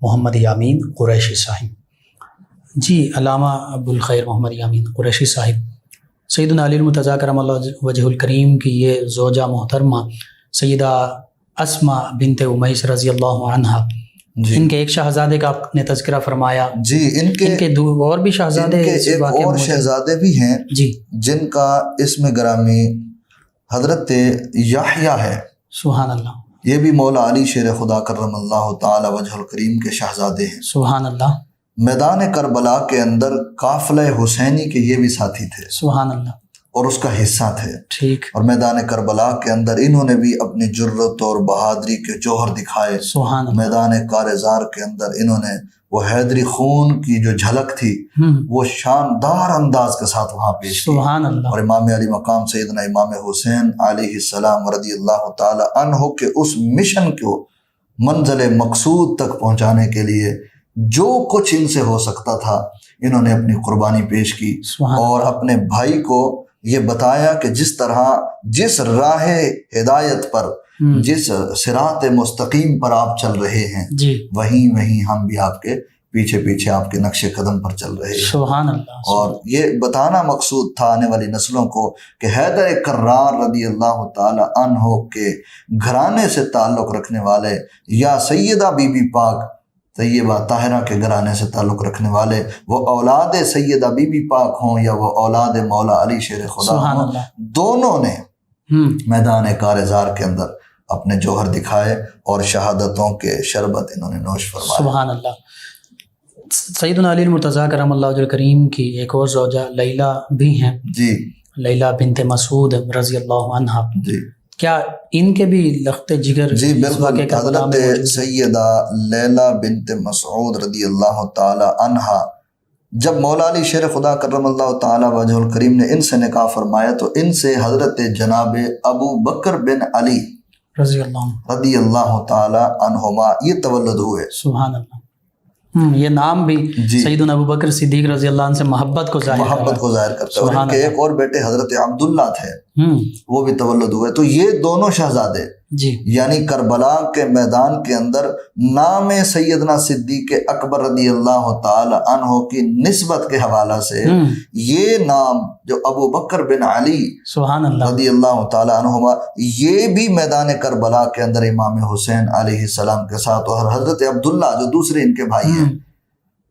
محمد یامین قریشی صاحب۔ جی علامہ ابوالخیر محمد یامین قریشی صاحب، سیدنا علی المرتضیٰ کرم اللہ وجہ الکریم کی یہ زوجہ محترمہ سیدہ اسماء بنت امیس رضی اللہ عنہا، ان کے ایک شہزادے کا آپ نے تذکرہ فرمایا، جی ان کے اور بھی شہزادے ایک اور شہزادے بھی ہیں جی، جن کا اسم گرامی حضرت یحییٰ ہے، سبحان اللہ، یہ بھی مولا علی شیر خدا کرم اللہ تعالی وجہ الکریم کے شہزادے ہیں۔ سبحان اللہ، میدان کربلا کے اندر قافلہ حسینی کے یہ بھی ساتھی تھے، سبحان اللہ، اور اس کا حصہ تھے، ٹھیک، اور میدان کربلا کے اندر انہوں نے بھی اپنی جرت اور بہادری کے جوہر دکھائے۔ سبحان اللہ، میدان کارزار کے اندر انہوں نے وہ حیدری خون کی جو جھلک تھی وہ شاندار انداز کے ساتھ وہاں پیش کی، سبحان اللہ، اور امام علی مقام سیدنا امام حسین علیہ السلام رضی اللہ تعالی عنہ کے اس مشن کو منزل مقصود تک پہنچانے کے لیے جو کچھ ان سے ہو سکتا تھا انہوں نے اپنی قربانی پیش کی، اور اپنے بھائی کو یہ بتایا کہ جس طرح جس راہ ہدایت پر جس صراط مستقیم پر آپ چل رہے ہیں وہیں ہم بھی آپ کے پیچھے پیچھے آپ کے نقش قدم پر چل رہے ہیں۔ سبحان اللہ، اور یہ بتانا مقصود تھا آنے والی نسلوں کو کہ حیدر کرار رضی اللہ تعالی عنہ کے گھرانے سے تعلق رکھنے والے یا سیدہ بی بی پاک طیبہ طاہرہ کے گھرانے سے تعلق رکھنے والے، وہ اولاد سیدہ بی بی پاک ہوں یا وہ اولاد مولا علی شیر خدا سبحان ہوں، اللہ۔ دونوں نے میدان کارزار کے اندر اپنے جوہر دکھائے اور شہادتوں کے شربت انہوں نے نوش فرمائے۔ سبحان اللہ۔ سیدنا علی المرتضیٰ کرم اللہ وجہ الکریم کی ایک اور زوجہ لیلہ بھی ہیں، جی لیلہ بنت مسعود رضی اللہ عنہا، جی کیا ان کے بھی لخت جگر جی اس واقعے بالکل، کربلا میں حضرت موجود ہیں؟ سیدہ لیلہ بنت مسعود رضی اللہ تعالی عنہا جب مولا علی شیر خدا کرم اللہ تعالی وجہ الکریم نے ان سے نکاح فرمایا تو ان سے حضرت جناب ابو بکر بن علی رضی اللہ عنہ، رضی اللہ تعالی عنہما یہ تولد ہوئے۔ سبحان اللہ۔ یہ نام بھی جی سیدنا ابو بکر صدیق رضی اللہ عنہ سے محبت کو ظاہر محبت کو ظاہر کرتا ہے، اور سبحان ان کے اللہ۔ ایک اور بیٹے حضرت عبداللہ تھے، ہوں وہ بھی تولد ہوئے۔ تو یہ دونوں شہزادے جی یعنی کربلا کے میدان کے اندر نام سیدنا صدیق اکبر رضی اللہ تعالی عنہ کی نسبت کے حوالہ سے یہ نام جو ابو بکر بن علی سبحان اللہ۔ رضی اللہ تعالی عنہما، یہ بھی میدان کربلا کے اندر امام حسین علیہ السلام کے ساتھ، اور حضرت عبداللہ جو دوسرے ان کے بھائی ہیں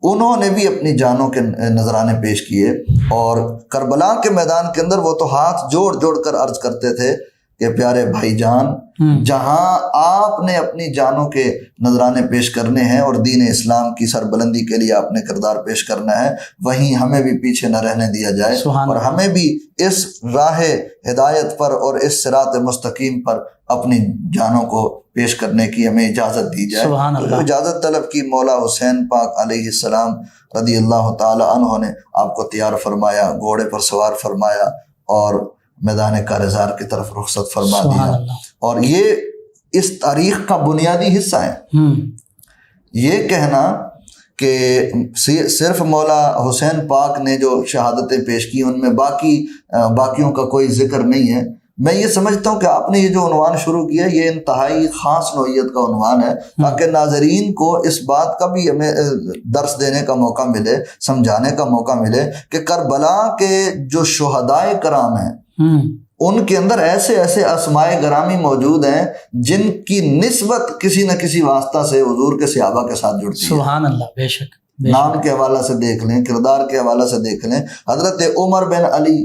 انہوں نے بھی اپنی جانوں کے نذرانے پیش کیے، اور کربلا کے میدان کے اندر وہ تو ہاتھ جوڑ جوڑ کر عرض کرتے تھے کہ پیارے بھائی جان، جہاں آپ نے اپنی جانوں کے نذرانے پیش کرنے ہیں اور دین اسلام کی سربلندی کے لیے آپ نے کردار پیش کرنا ہے، وہیں ہمیں بھی پیچھے نہ رہنے دیا جائے، اور ہمیں بھی اس راہ ہدایت پر اور اس صراط مستقیم پر اپنی جانوں کو پیش کرنے کی ہمیں اجازت دی جائے۔ سبحان اللہ۔ اجازت طلب کی، مولا حسین پاک علیہ السلام رضی اللہ تعالی عنہ نے آپ کو تیار فرمایا، گھوڑے پر سوار فرمایا اور میدان کارزار کی طرف رخصت فرما دیا، اور یہ اس تاریخ کا بنیادی حصہ ہے۔ یہ کہنا کہ صرف مولا حسین پاک نے جو شہادتیں پیش کی ان میں باقیوں کا کوئی ذکر نہیں ہے، میں یہ سمجھتا ہوں کہ آپ نے یہ جو عنوان شروع کیا یہ انتہائی خاص نوعیت کا عنوان ہے، تاکہ ناظرین کو اس بات کا بھی ہمیں درس دینے کا موقع ملے، سمجھانے کا موقع ملے کہ کربلا کے جو شہدائے کرام ہیں ان کے اندر ایسے ایسے اسمائے گرامی موجود ہیں جن کی نسبت کسی نہ کسی واسطہ سے حضور کے صحابہ کے ساتھ جڑتی ہے۔ سبحان اللہ، بے شک۔ نام کے حوالہ سے دیکھ لیں، کردار کے حوالہ سے دیکھ لیں، حضرت عمر بن علی،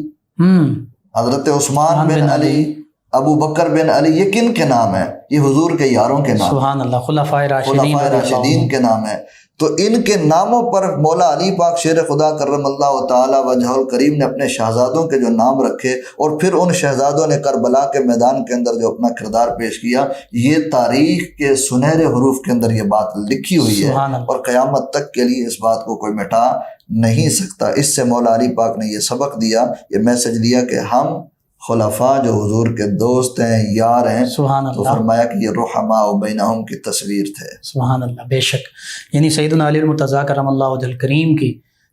حضرت عثمان بن علی، ابو بکر بن علی، یہ کن کے نام ہیں؟ یہ حضور کے یاروں کے نام، سبحان اللہ، خلفائے راشدین کے نام ہیں۔ تو ان کے ناموں پر مولا علی پاک شیر خدا کرم اللہ تعالی وجہ الکریم نے اپنے شہزادوں کے جو نام رکھے، اور پھر ان شہزادوں نے کربلا کے میدان کے اندر جو اپنا کردار پیش کیا، یہ تاریخ کے سنہرے حروف کے اندر یہ بات لکھی ہوئی ہے، اور قیامت تک کے لیے اس بات کو کوئی مٹا نہیں سکتا۔ اس سے مولا علی پاک نے یہ سبق دیا، یہ میسج دیا کہ ہم خلفاء جو حضور کے دوست ہیں، یار ہیں، تو فرمایا کہ یہ رحماء بینہم کی تصویر تھے۔ سبحان اللہ، بے شک۔ یعنی سیدنا علی المرتضیٰ کرم اللہ وجہ الکریم کی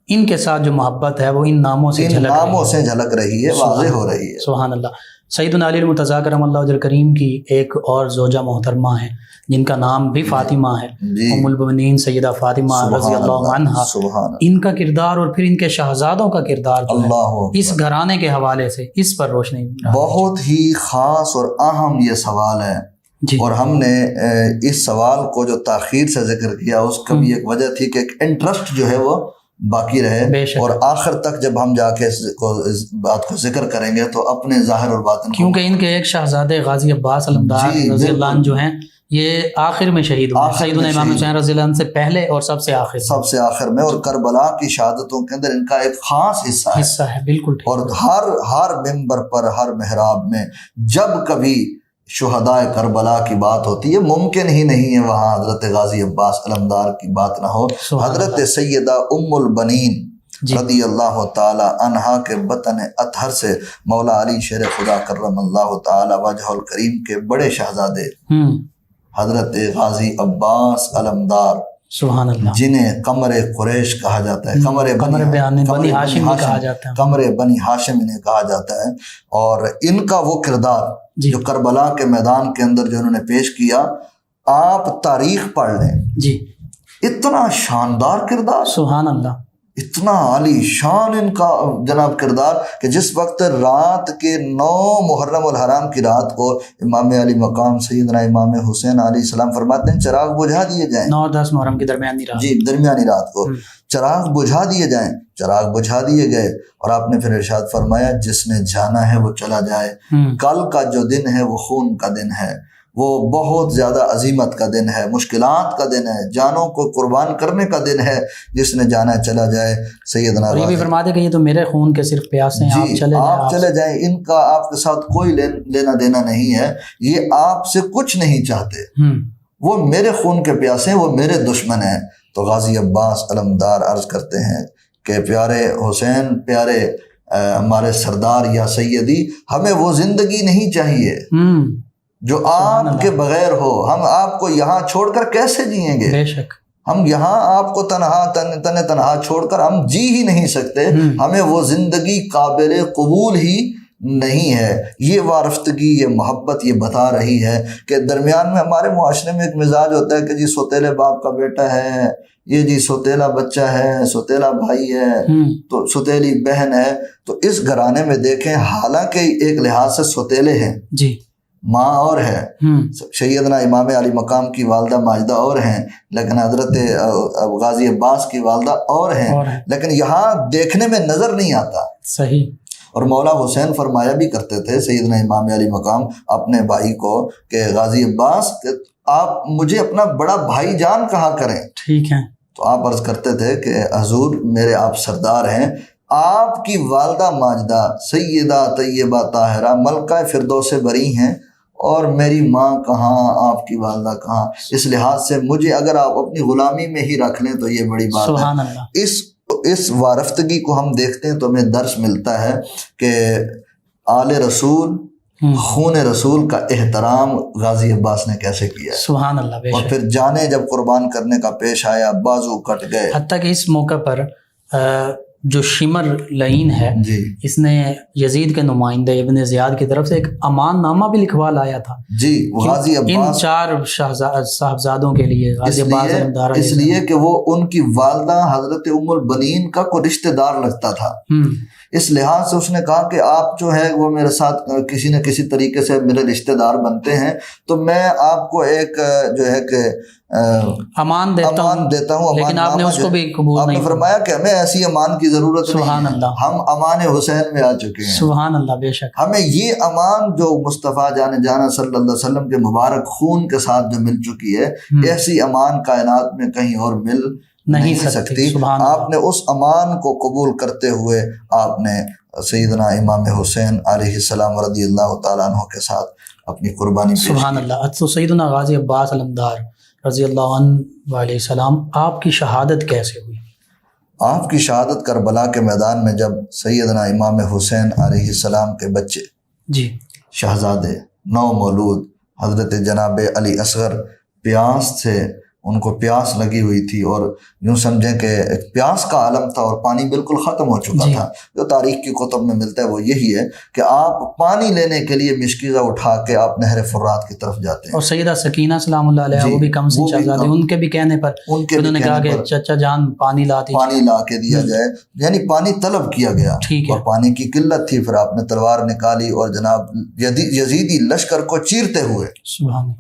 ان کے ساتھ جو محبت ہے وہ ان ناموں سے جھلک رہی ہے، واضح ہو رہی ہے۔ سبحان اللہ۔ سیدنا علی المرتضیٰ کرم اللہ وجہ الکریم کی ایک اور زوجہ محترمہ ہے جن کا نام بھی فاطمہ ہے، ام المؤمنین سیدہ فاطمہ رضی اللہ عنہا۔ ان کا کردار اور پھر ان کے شہزادوں کا کردار جو ہے اس گھرانے کے حوالے سے اس پر روشنی بہت ہی خاص اور اہم یہ سوال ہے، اور ہم نے اس سوال کو جو تاخیر سے ذکر کیا اس کا بھی ایک وجہ تھی کہ ایک انٹرسٹ جو ہے وہ باقی رہے، اور آخر تک جب ہم جا کے اس بات کو ذکر کریں گے تو اپنے ظاہر اور باطن، کیونکہ ان کے ایک شہزادے غازی عباس علمدار رضی اللہ عنہ جو ہیں یہ آخر میں شہید ہوئے، سیدنا امام حسین رضی اللہ عنہ سے پہلے اور سب سے آخر میں، اور کربلا کی شہادتوں کے اندر ان کا ایک خاص حصہ ہے، بالکل۔ اور ہر ممبر پر، ہر محراب میں جب کبھی شہدائے کربلا کی بات ہوتی ہے، ممکن ہی نہیں ہے وہاں حضرت غازی عباس علمدار کی بات نہ ہو۔ حضرت سیدہ ام البنین رضی اللہ تعالی عنہا کے بطن اطہر سے مولا علی شیر خدا کرم اللہ تعالی وجہ الکریم کے بڑے شہزادے حضرت غازی عباس علمدار، سبحان اللہ، جنہیں قمر قریش کہا جاتا ہے، قمر بنی ہاشم کہا جاتا ہے، قمر بنی ہاشم انہیں کہا جاتا ہے، اور ان کا وہ کردار جو کربلا کے میدان کے اندر جو انہوں نے پیش کیا، آپ تاریخ پڑھ لیں، اتنا شاندار کردار، سبحان اللہ، اتنا عالی شان ان کا جناب کردار کہ جس وقت رات کے 9 محرم الحرام کی رات کو امام علی مقام سیدنا امام حسین علیہ السلام فرماتے ہیں چراغ بجھا دیے جائیں، 9-10 محرم کی درمیانی رات، جی درمیانی رات کو چراغ بجھا دیے جائیں، چراغ بجھا دیے گئے، اور آپ نے پھر ارشاد فرمایا جس نے جانا ہے وہ چلا جائے، کل کا جو دن ہے وہ خون کا دن ہے، وہ بہت زیادہ عظیمت کا دن ہے، مشکلات کا دن ہے، جانوں کو قربان کرنے کا دن ہے، جس نے جانا ہے چلا جائے۔ سیدنا اور یہ بھی فرماتے کہ یہ تو میرے خون کے صرف پیاسے ہیں، جی آپ چلے جائیں، ان کا آپ کے ساتھ کوئی لینا دینا نہیں ہے، یہ آپ سے کچھ نہیں چاہتے، وہ میرے خون کے پیاسے ہیں، وہ میرے دشمن ہیں۔ تو غازی عباس علمدار عرض کرتے ہیں کہ پیارے حسین، پیارے ہمارے سردار یا سیدی، ہمیں وہ زندگی نہیں چاہیے جو آپ کے بغیر ہو، ہم آپ کو یہاں چھوڑ کر کیسے جئیں گے؟ بے شک ہم یہاں آپ کو تنہا چھوڑ کر ہم جی ہی نہیں سکتے، ہمیں وہ زندگی قابل قبول ہی نہیں ہے۔ یہ وارفتگی، یہ محبت یہ بتا رہی ہے کہ درمیان میں ہمارے معاشرے میں ایک مزاج ہوتا ہے کہ جی سوتیلے باپ کا بیٹا ہے، یہ جی سوتیلا بچہ ہے، سوتیلا بھائی ہے، تو سوتیلی بہن ہے۔ تو اس گھرانے میں دیکھیں، حالانکہ ایک لحاظ سے سوتیلے ہیں، جی ماں اور ہے، سیدنا امام علی مقام کی والدہ ماجدہ اور ہیں، لیکن حضرت غازی عباس کی والدہ اور ہیں، لیکن یہاں دیکھنے میں نظر نہیں آتا۔ صحیح۔ اور مولا حسین فرمایا بھی کرتے تھے سیدنا امام علی مقام اپنے بھائی کو کہ غازی عباس آپ مجھے اپنا بڑا بھائی جان کہا کریں۔ ٹھیک ہے۔ تو آپ عرض کرتے تھے کہ حضور میرے آپ سردار ہیں، آپ کی والدہ ماجدہ سیدہ طیبہ طاہرہ ملکہ فردوس بری ہیں، اور میری ماں کہاں، آپ کی والدہ کہاں، اس لحاظ سے مجھے اگر آپ اپنی غلامی میں ہی رکھ لیں تو یہ بڑی بات ہے۔ سبحان اللہ۔ اس وارفتگی کو ہم دیکھتے ہیں تو ہمیں درس ملتا ہے کہ آل رسول، خون رسول کا احترام غازی عباس نے کیسے کیا ہے۔ سبحان اللہ۔ بے اور شک۔ پھر جانے جب قربان کرنے کا پیش آیا، بازو کٹ گئے، حتیٰ کہ اس موقع پر جو شمر لعین ہے، جی اس نے یزید کے نمائندے ابن زیاد کی طرف سے ایک امان نامہ بھی لکھوا لایا تھا جی غازی ان عباس 4 صاحبزادوں کے لیے، غازی عباس علمدار اس لیے کہ وہ ان کی والدہ حضرت ام البنین کا کوئی رشتہ دار لگتا تھا، اس لحاظ سے اس نے کہا کہ آپ جو ہے وہ میرے ساتھ کسی نہ کسی طریقے سے میرے رشتہ دار بنتے ہیں، تو میں آپ کو ایک جو ہے کہ امان دیتا ہوں، لیکن آپ نے اس کو بھی قبول نہیں۔ آپ نے فرمایا کہ ہمیں ایسی امان کی ضرورت نہیں ہے، سبحان اللہ، ہم امان حسین میں آ چکے ہیں۔ سبحان اللہ۔ بے شک۔ ہمیں یہ امان جو مصطفیٰ جانا صلی اللہ علیہ وسلم کے مبارک خون کے ساتھ جو مل چکی ہے، ایسی امان کائنات میں کہیں اور مل نہیں سکتی۔ آپ نے اس امان کو قبول کرتے ہوئے آپ نے سیدنا امام حسین علیہ السلام رضی اللہ تعالیٰ عنہ کے ساتھ اپنی قربانی پیش کی۔ سبحان اللہ۔ تو سیدنا غازی عباس علمدار رضی اللہ عنہ علیہ السلام، آپ کی شہادت کیسے ہوئی؟ آپ کی شہادت کربلا کے میدان میں جب سیدنا امام حسین علیہ السلام کے بچے، جی شہزادے نو مولود حضرت جناب علی اصغر پیاس سے، ان کو پیاس لگی ہوئی تھی، اور یوں سمجھیں کہ ایک پیاس کا عالم تھا اور پانی بالکل ختم ہو چکا تھا۔ جو تاریخ کی کتب میں ملتا ہے وہ یہی ہے کہ آپ پانی لینے کے لیے مشکیزہ اٹھا کے آپ نہر فرات کی طرف جاتے ہیں۔ اور سیدہ سکینہ سلام اللہ علیہ وہ بھی کم سن شہزادے، ان کے بھی کہنے پر انہوں نے کہا کہ چچا جان پانی لا کے دیا جائے، یعنی پانی طلب کیا گیا، اور پانی کی قلت تھی۔ پھر آپ نے تلوار نکالی اور جناب یزیدی لشکر کو چیرتے ہوئے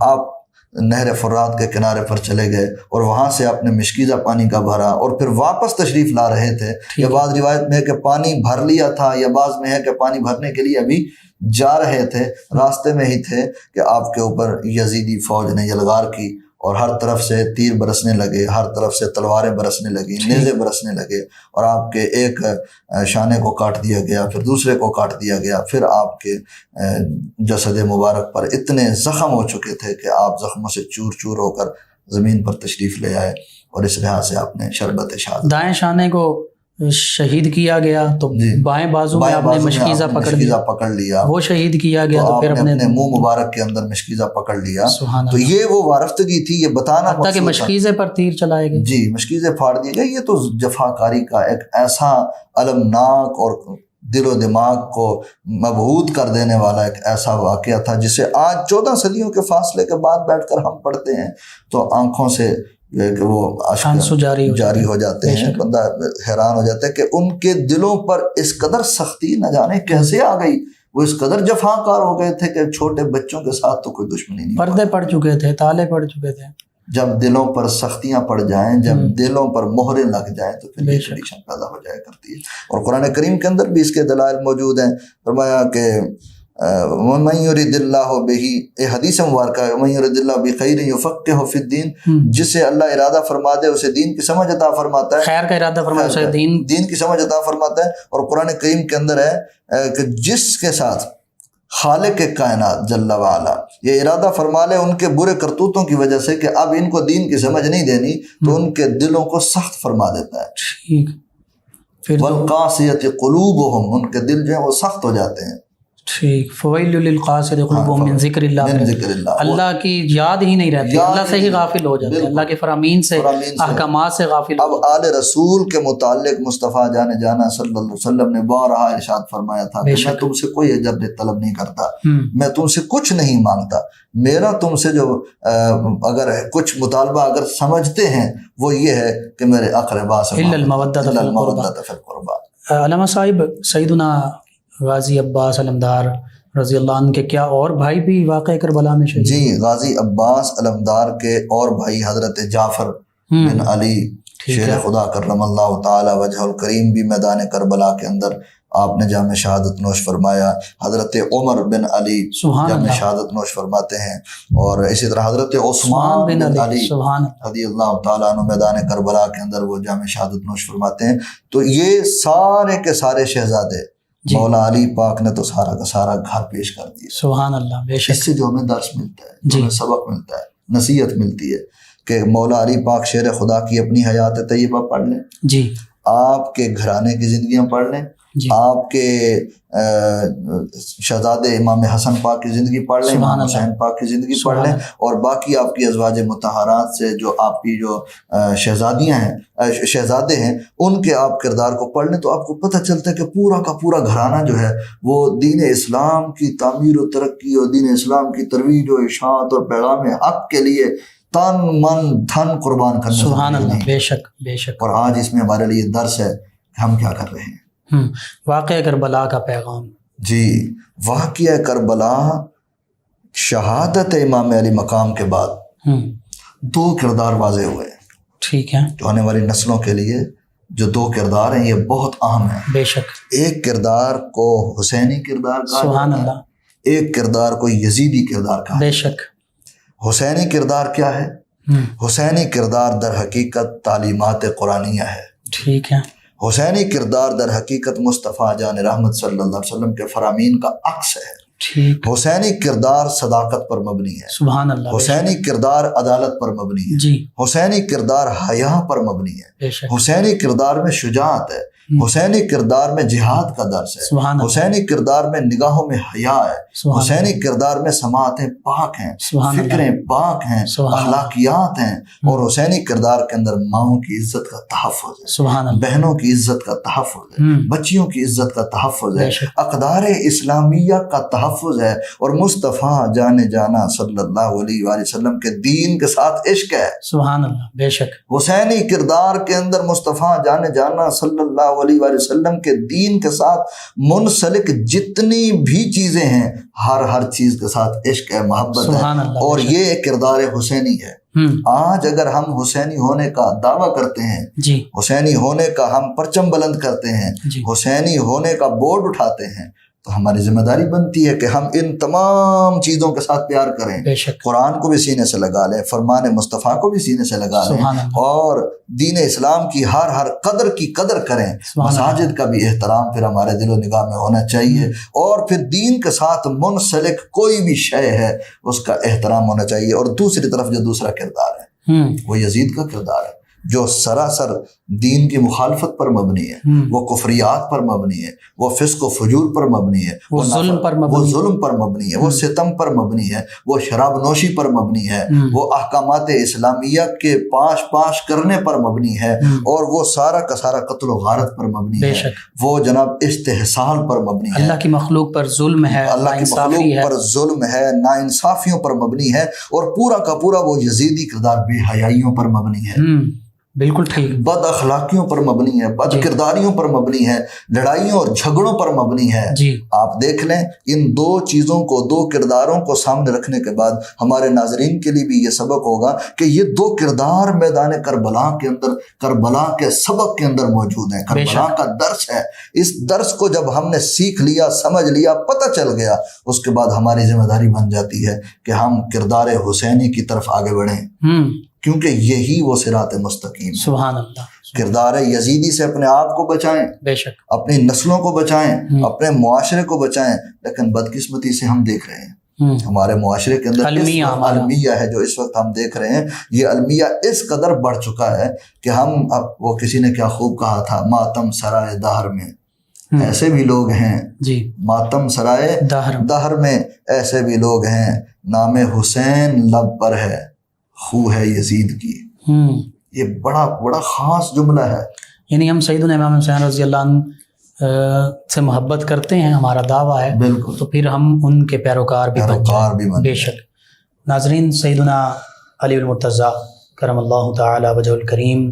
آپ نہر فرات کے کنارے پر چلے گئے، اور وہاں سے آپ نے مشکیزہ پانی کا بھرا، اور پھر واپس تشریف لا رہے تھے۔ یا بعض روایت میں ہے کہ پانی بھر لیا تھا، یا بعض میں ہے کہ پانی بھرنے کے لیے ابھی جا رہے تھے، راستے میں ہی تھے کہ آپ کے اوپر یزیدی فوج نے یلغار کی، اور ہر طرف سے تیر برسنے لگے، ہر طرف سے تلواریں برسنے لگی، نیزے برسنے لگے، اور آپ کے ایک شانے کو کاٹ دیا گیا، پھر دوسرے کو کاٹ دیا گیا، پھر آپ کے جسد مبارک پر اتنے زخم ہو چکے تھے کہ آپ زخموں سے چور چور ہو کر زمین پر تشریف لے آئے، اور اس لحاظ سے آپ نے شربت شہادت۔ دائیں شانے کو شہید کیا گیا تو بائیں بازو میں آپ نے مشکیزہ پکڑ لیا، وہ شہید کیا گیا تو پھر اپنے منہ مبارک کے اندر مشکیزہ پکڑ لیا۔ تو یہ وہ وارفتگی تھی، یہ بتانا کہ مشکیزے پر تیر چلائے گئے، جی مشکیزے پھاڑ دیے گئے۔ یہ تو جفاکاری کا ایک ایسا المناک اور دل و دماغ کو مبہوت کر دینے والا ایک ایسا واقعہ تھا، جسے آج 14 صدیوں کے فاصلے کے بعد بیٹھ کر ہم پڑھتے ہیں تو آنکھوں سے کہ وہ آنسو جاری ہو جاتے ہیں. بندہ حیران ہو جاتا ہے کہ ان کے دلوں پر اس قدر سختی نہ جانے کیسے آ گئی. وہ اس قدر جفا کار ہو گئے تھے کہ چھوٹے بچوں کے ساتھ تو کوئی دشمنی نہیں. پردے پڑ چکے تھے، تالے پڑ چکے تھے. جب دلوں پر سختیاں پڑ جائیں، جب دلوں پر مہریں لگ جائیں تو پھر یہ کنڈیشن پیدا ہو جایا کرتی ہے. اور قرآن کریم کے اندر بھی اس کے دلائل موجود ہیں. فرمایا کہ وَمَن يُرِدِ اللَّهُ بِهِ، یہ حدیث مبارکہ ہے، وَمَن يُرِدِ اللَّهُ بِخَيْرٍ يُفَقِّهُ فِي الدِّينِ، جسے اللہ ارادہ فرما دے اسے دین کی سمجھ عطا فرماتا ہے. خیر کا ارادہ فرما اسے دین کی سمجھ عطا فرماتا ہے. اور قرآن کریم کے اندر ہے کہ جس کے ساتھ خالق کائنات جل وعلا یہ ارادہ فرما لے ان کے برے کرتوتوں کی وجہ سے کہ اب ان کو دین کی سمجھ نہیں دینی، تو ان کے دلوں کو سخت فرما دیتا ہے. ٹھیک. والقاسیۃ قلوبہم، ان کے دل جو ہیں وہ سخت ہو جاتے ہیں. ٹھیک. فویل للقاسیۃ قلوبہم من ذکر اللہ، اللہ کی یاد ہی نہیں رہتی، اللہ سے ہی غافل ہو جاتے ہیں، اللہ کے فرامین سے، احکامات سے غافل. اب آل رسول کے متعلق مصطفیٰ جانے جانا صلی اللہ علیہ وسلم نے بارہا ارشاد فرمایا تھا کہ میں تم سے کوئی اجر طلب نہیں کرتا، میں تم سے کچھ نہیں مانگتا، میرا تم سے جو اگر کچھ مطالبہ اگر سمجھتے ہیں وہ یہ ہے کہ میرے اقربا سے المودۃ فی القربى. علامہ صاحب، سیدنا غازی عباس علمدار رضی اللہ عنہ کے کیا اور بھائی بھی واقع کربلا میں شہید؟ جی، غازی عباس علمدار کے اور بھائی حضرت جعفر بن علی شیر خدا کرم اللہ تعالی وجہ الکریم بھی میدان کربلا کے اندر آپ نے جام شہادت نوش فرمایا. حضرت عمر بن علی جام شہادت نوش فرماتے ہیں، اور اسی طرح حضرت عثمان بن علی رضی اللہ تعالیٰ عنہ میدان کربلا کے اندر وہ جام شہادت نوش فرماتے ہیں. تو یہ سارے کے سارے شہزادے مولا علی پاک نے تو سارا کا سارا گھر پیش کر دیا. سبحان اللہ. بے شک اس سے جو ہمیں درس ملتا ہے، جو ہمیں سبق ملتا ہے، نصیحت ملتی ہے کہ مولا علی پاک شیر خدا کی اپنی حیات طیبہ پڑھ لیں جی، آپ کے گھرانے کی زندگیاں پڑھ لیں جی، آپ کے شہزادے امام حسن پاک کی زندگی پڑھ لیں، امام حسین پاک کی زندگی پڑھ لیں، اور باقی آپ کی ازواج مطہرات سے جو آپ کی جو شہزادیاں ہیں، شہزادے ہیں، ان کے آپ کردار کو پڑھ لیں تو آپ کو پتہ چلتا ہے کہ پورا کا پورا گھرانہ جو ہے وہ دین اسلام کی تعمیر و ترقی اور دین اسلام کی ترویج و اشاعت اور پیغام حق کے لیے تن من دھن قربان کرنے. سبحان اللہ. بے شک بے شک. اور آج اس میں ہمارے لیے درس ہے کہ ہم کیا کر رہے ہیں. واقعہ کربلا کا پیغام. جی، واقعہ کربلا شہادت امام علی مقام کے بعد دو کردار واضح ہوئے. ٹھیک ہے. جو آنے والی نسلوں کے لیے جو دو کردار ہیں یہ بہت اہم ہیں. بے شک. ایک کردار کو حسینی کردار کہا، سبحان اللہ. ایک کردار کو یزیدی کردار کہا. بے شک. حسینی کردار کیا ہے؟ حسینی کردار در حقیقت تعلیمات قرآنیہ ہے. ٹھیک ہے. حسینی کردار در حقیقت مصطفیٰ جان رحمت صلی اللہ علیہ وسلم کے فرامین کا عکس ہے. ٹھیک. حسینی کردار صداقت پر مبنی ہے. سبحان اللہ. حسینی کردار عدالت پر مبنی ہے. جی. حسینی کردار حیا پر مبنی ہے. بے شک. حسینی کردار میں شجاعت ہے. حسینی کردار میں جہاد کا درس ہے. حسینی کردار میں نگاہوں میں حیا ہے. حسینی کردار میں سماعتیں پاک ہیں، فکریں پاک ہیں، اخلاقیات ہیں. اور حسینی کردار کے اندر ماؤں کی عزت کا تحفظ ہے، بہنوں کی عزت کا تحفظ ہے، بچیوں کی عزت کا تحفظ ہے، اقدار اسلامیہ کا تحفظ ہے. اور مصطفیٰ جانے جانا صلی اللہ علیہ وآلہ وسلم کے دین کے ساتھ عشق ہے. سبحان اللہ. بے شک. حسینی کردار کے اندر مصطفیٰ جانے جانا صلی اللہ علیہ وآلہ وسلم کے دین کے ساتھ منسلک جتنی بھی چیزیں ہیں ہر چیز کے ساتھ عشق ہے، محبت ہے. اور یہ کردار حسینی ہے. آج اگر ہم حسینی ہونے کا دعویٰ کرتے ہیں جی، حسینی ہونے کا ہم پرچم بلند کرتے ہیں جی، حسینی ہونے کا بورڈ اٹھاتے ہیں، تو ہماری ذمہ داری بنتی ہے کہ ہم ان تمام چیزوں کے ساتھ پیار کریں. قرآن کو بھی سینے سے لگا لیں، فرمان مصطفیٰ کو بھی سینے سے لگا لیں، اور دین اسلام کی ہر قدر کی قدر کریں. مساجد کا بھی احترام پھر ہمارے دل و نگاہ میں ہونا چاہیے، اور پھر دین کے ساتھ منسلک کوئی بھی شے ہے اس کا احترام ہونا چاہیے. اور دوسری طرف جو دوسرا کردار ہے وہ یزید کا کردار ہے. جو سراسر دین کی مخالفت پر مبنی ہے، وہ کفریات پر مبنی ہے، وہ فسق و فجور پر مبنی ہے، وہ ظلم پر مبنی ہے، وہ ستم پر مبنی ہے، وہ شراب نوشی پر مبنی ہے، وہ احکامات اسلامیہ کے پاش کرنے پر مبنی ہے، اور وہ سارا کا سارا قتل و غارت پر مبنی ہے، وہ جناب استحصال پر مبنی ہے، اللہ کی مخلوق پر ظلم ہے، اللہ کی مخلوق پر ظلم ہے، ناانصافیوں پر مبنی ہے، اور پورا کا پورا وہ یزیدی کردار بے حیائیوں پر مبنی ہے، بالکل ٹھیک، بد اخلاقیوں پر مبنی ہے، بد کرداریوں پر مبنی ہے، لڑائیوں اور جھگڑوں پر مبنی ہے۔ آپ دیکھ لیں ان دو چیزوں کو، دو کرداروں کو سامنے رکھنے کے بعد ہمارے ناظرین کے لیے بھی یہ سبق ہوگا کہ یہ دو کردار میدان کربلا کے اندر، کربلا کے سبق کے اندر موجود ہیں، کربلا کا درس ہے۔ اس درس کو جب ہم نے سیکھ لیا، سمجھ لیا، پتہ چل گیا، اس کے بعد ہماری ذمہ داری بن جاتی ہے کہ ہم کردار حسینی کی طرف آگے بڑھیں، کیونکہ یہی وہ صراط مستقیم، سبحان اللہ، کردار یزیدی سے اپنے آپ کو بچائیں، بے شک اپنی نسلوں کو بچائیں، اپنے معاشرے کو بچائیں۔ لیکن بدقسمتی سے ہم دیکھ رہے ہیں ہمارے معاشرے کے اندر المیہ ہے جو اس وقت ہم دیکھ رہے ہیں، یہ المیہ اس قدر بڑھ چکا ہے کہ ہم، وہ کسی نے کیا خوب کہا تھا، ماتم سرائے دہر میں ایسے بھی لوگ ہیں، ماتم سرائے دہر میں ایسے بھی لوگ ہیں، نام حسین لب پر ہے، خو ہے یزید کی۔ یہ بڑا بڑا خاص جملہ ہے، یعنی ہم سیدنا امام حسین رضی اللہ عنہ سے محبت کرتے ہیں، ہمارا دعویٰ ہے، بالکل، تو پھر ہم ان کے پیروکار بھی بن جائیں، بے شک۔ ناظرین، سیدنا علی المرتضیٰ کرم اللہ تعالی وجہ الکریم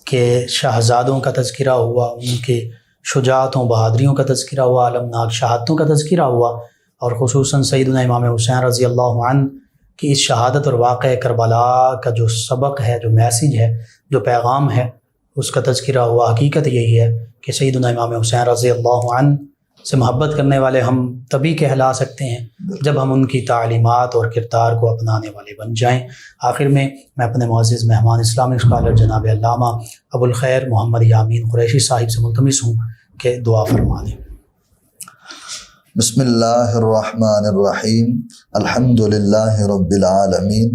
کے شہزادوں کا تذکرہ ہوا، ان کے شجاعتوں بہادریوں کا تذکرہ ہوا، علمناک شہادتوں کا تذکرہ ہوا، اور خصوصاً سیدنا امام حسین رضی اللہ عنہ کہ اس شہادت اور واقعہ کربلا کا جو سبق ہے، جو میسیج ہے، جو پیغام ہے، اس کا تذکرہ ہوا۔ حقیقت یہی ہے کہ سیدنا امام حسین رضی اللہ عنہ سے محبت کرنے والے ہم تبھی کہلا سکتے ہیں جب ہم ان کی تعلیمات اور کردار کو اپنانے والے بن جائیں۔ آخر میں اپنے معزز مہمان اسلامک اسکالر جناب علامہ ابو الخیر محمد یامین قریشی صاحب سے ملتمس ہوں کہ دعا فرما دیں۔ بسم اللہ الرحمن الرحیم، الحمد للہ رب العالمین،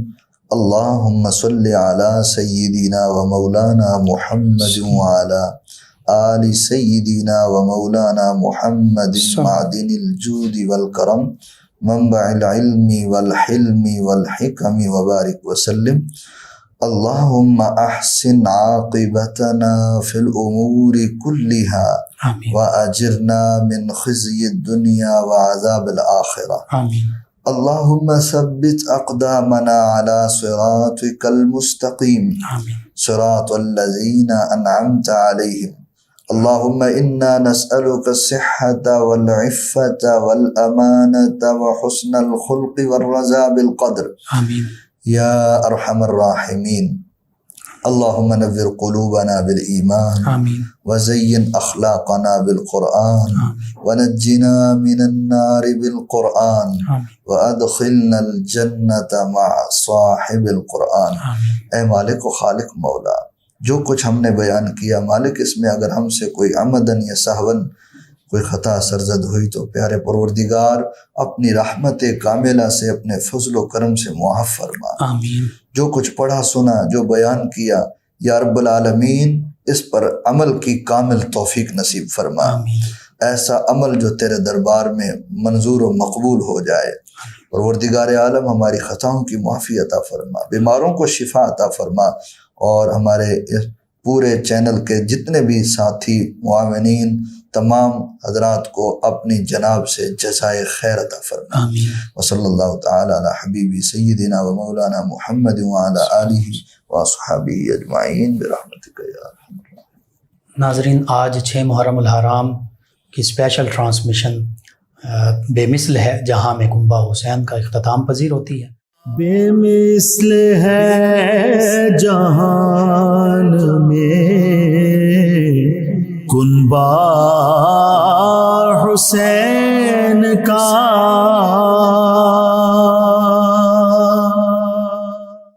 اللہم صلی علی سیدنا و مولانا محمد وعلی آل سیدنا و مولانا محمد معدن الجود والکرم منبع العلم والحلم والحکم وبارک وسلم، اللہم احسن عاقبتنا فی الامور کلہا وأجرنا من خزي الدنيا وعذاب الآخرة، اللهم ثبت أقدامنا على صراطك المستقيم، صراط الذين أنعمت عليهم، اللهم إنا نسألك الصحة والعفة والأمانة وحسن الخلق والرضا بالقدر يا أرحم الراحمين، اللهم نور قلوبنا بالإيمان وزين أخلاقنا بالقرآن ونجنا من النار بالقرآن وأدخلنا الجنة مع صاحب القرآن۔ اے مالک و خالق مولا، جو کچھ ہم نے بیان کیا مالک، اس میں اگر ہم سے کوئی عمدن یا سہون کوئی خطا سرزد ہوئی تو پیارے پروردگار اپنی رحمت کاملہ سے، اپنے فضل و کرم سے معاف فرما۔ آمین۔ جو کچھ پڑھا سنا، جو بیان کیا، یا رب العالمین اس پر عمل کی کامل توفیق نصیب فرما، ایسا عمل جو تیرے دربار میں منظور و مقبول ہو جائے۔ پروردگار عالم ہماری خطاؤں کی معافی عطا فرما، بیماروں کو شفا عطا فرما، اور ہمارے اس پورے چینل کے جتنے بھی ساتھی معاونین تمام حضرات کو اپنی جناب سے جزائے خیر عطا فرما۔ آمین۔ وصلی اللہ تعالی علی حبیبی سیدنا و مولانا محمد وعلی آلہ واصحابہ اجمعین برحمتک یا ارحم الراحمین۔ ناظرین، آج 6 محرم الحرام کی اسپیشل ٹرانسمیشن بے مثل ہے، جہاں میں کنبہ حسین کا اختتام پذیر ہوتی ہے۔ بے مثل ہے جہان میں کنبہ حسین کا،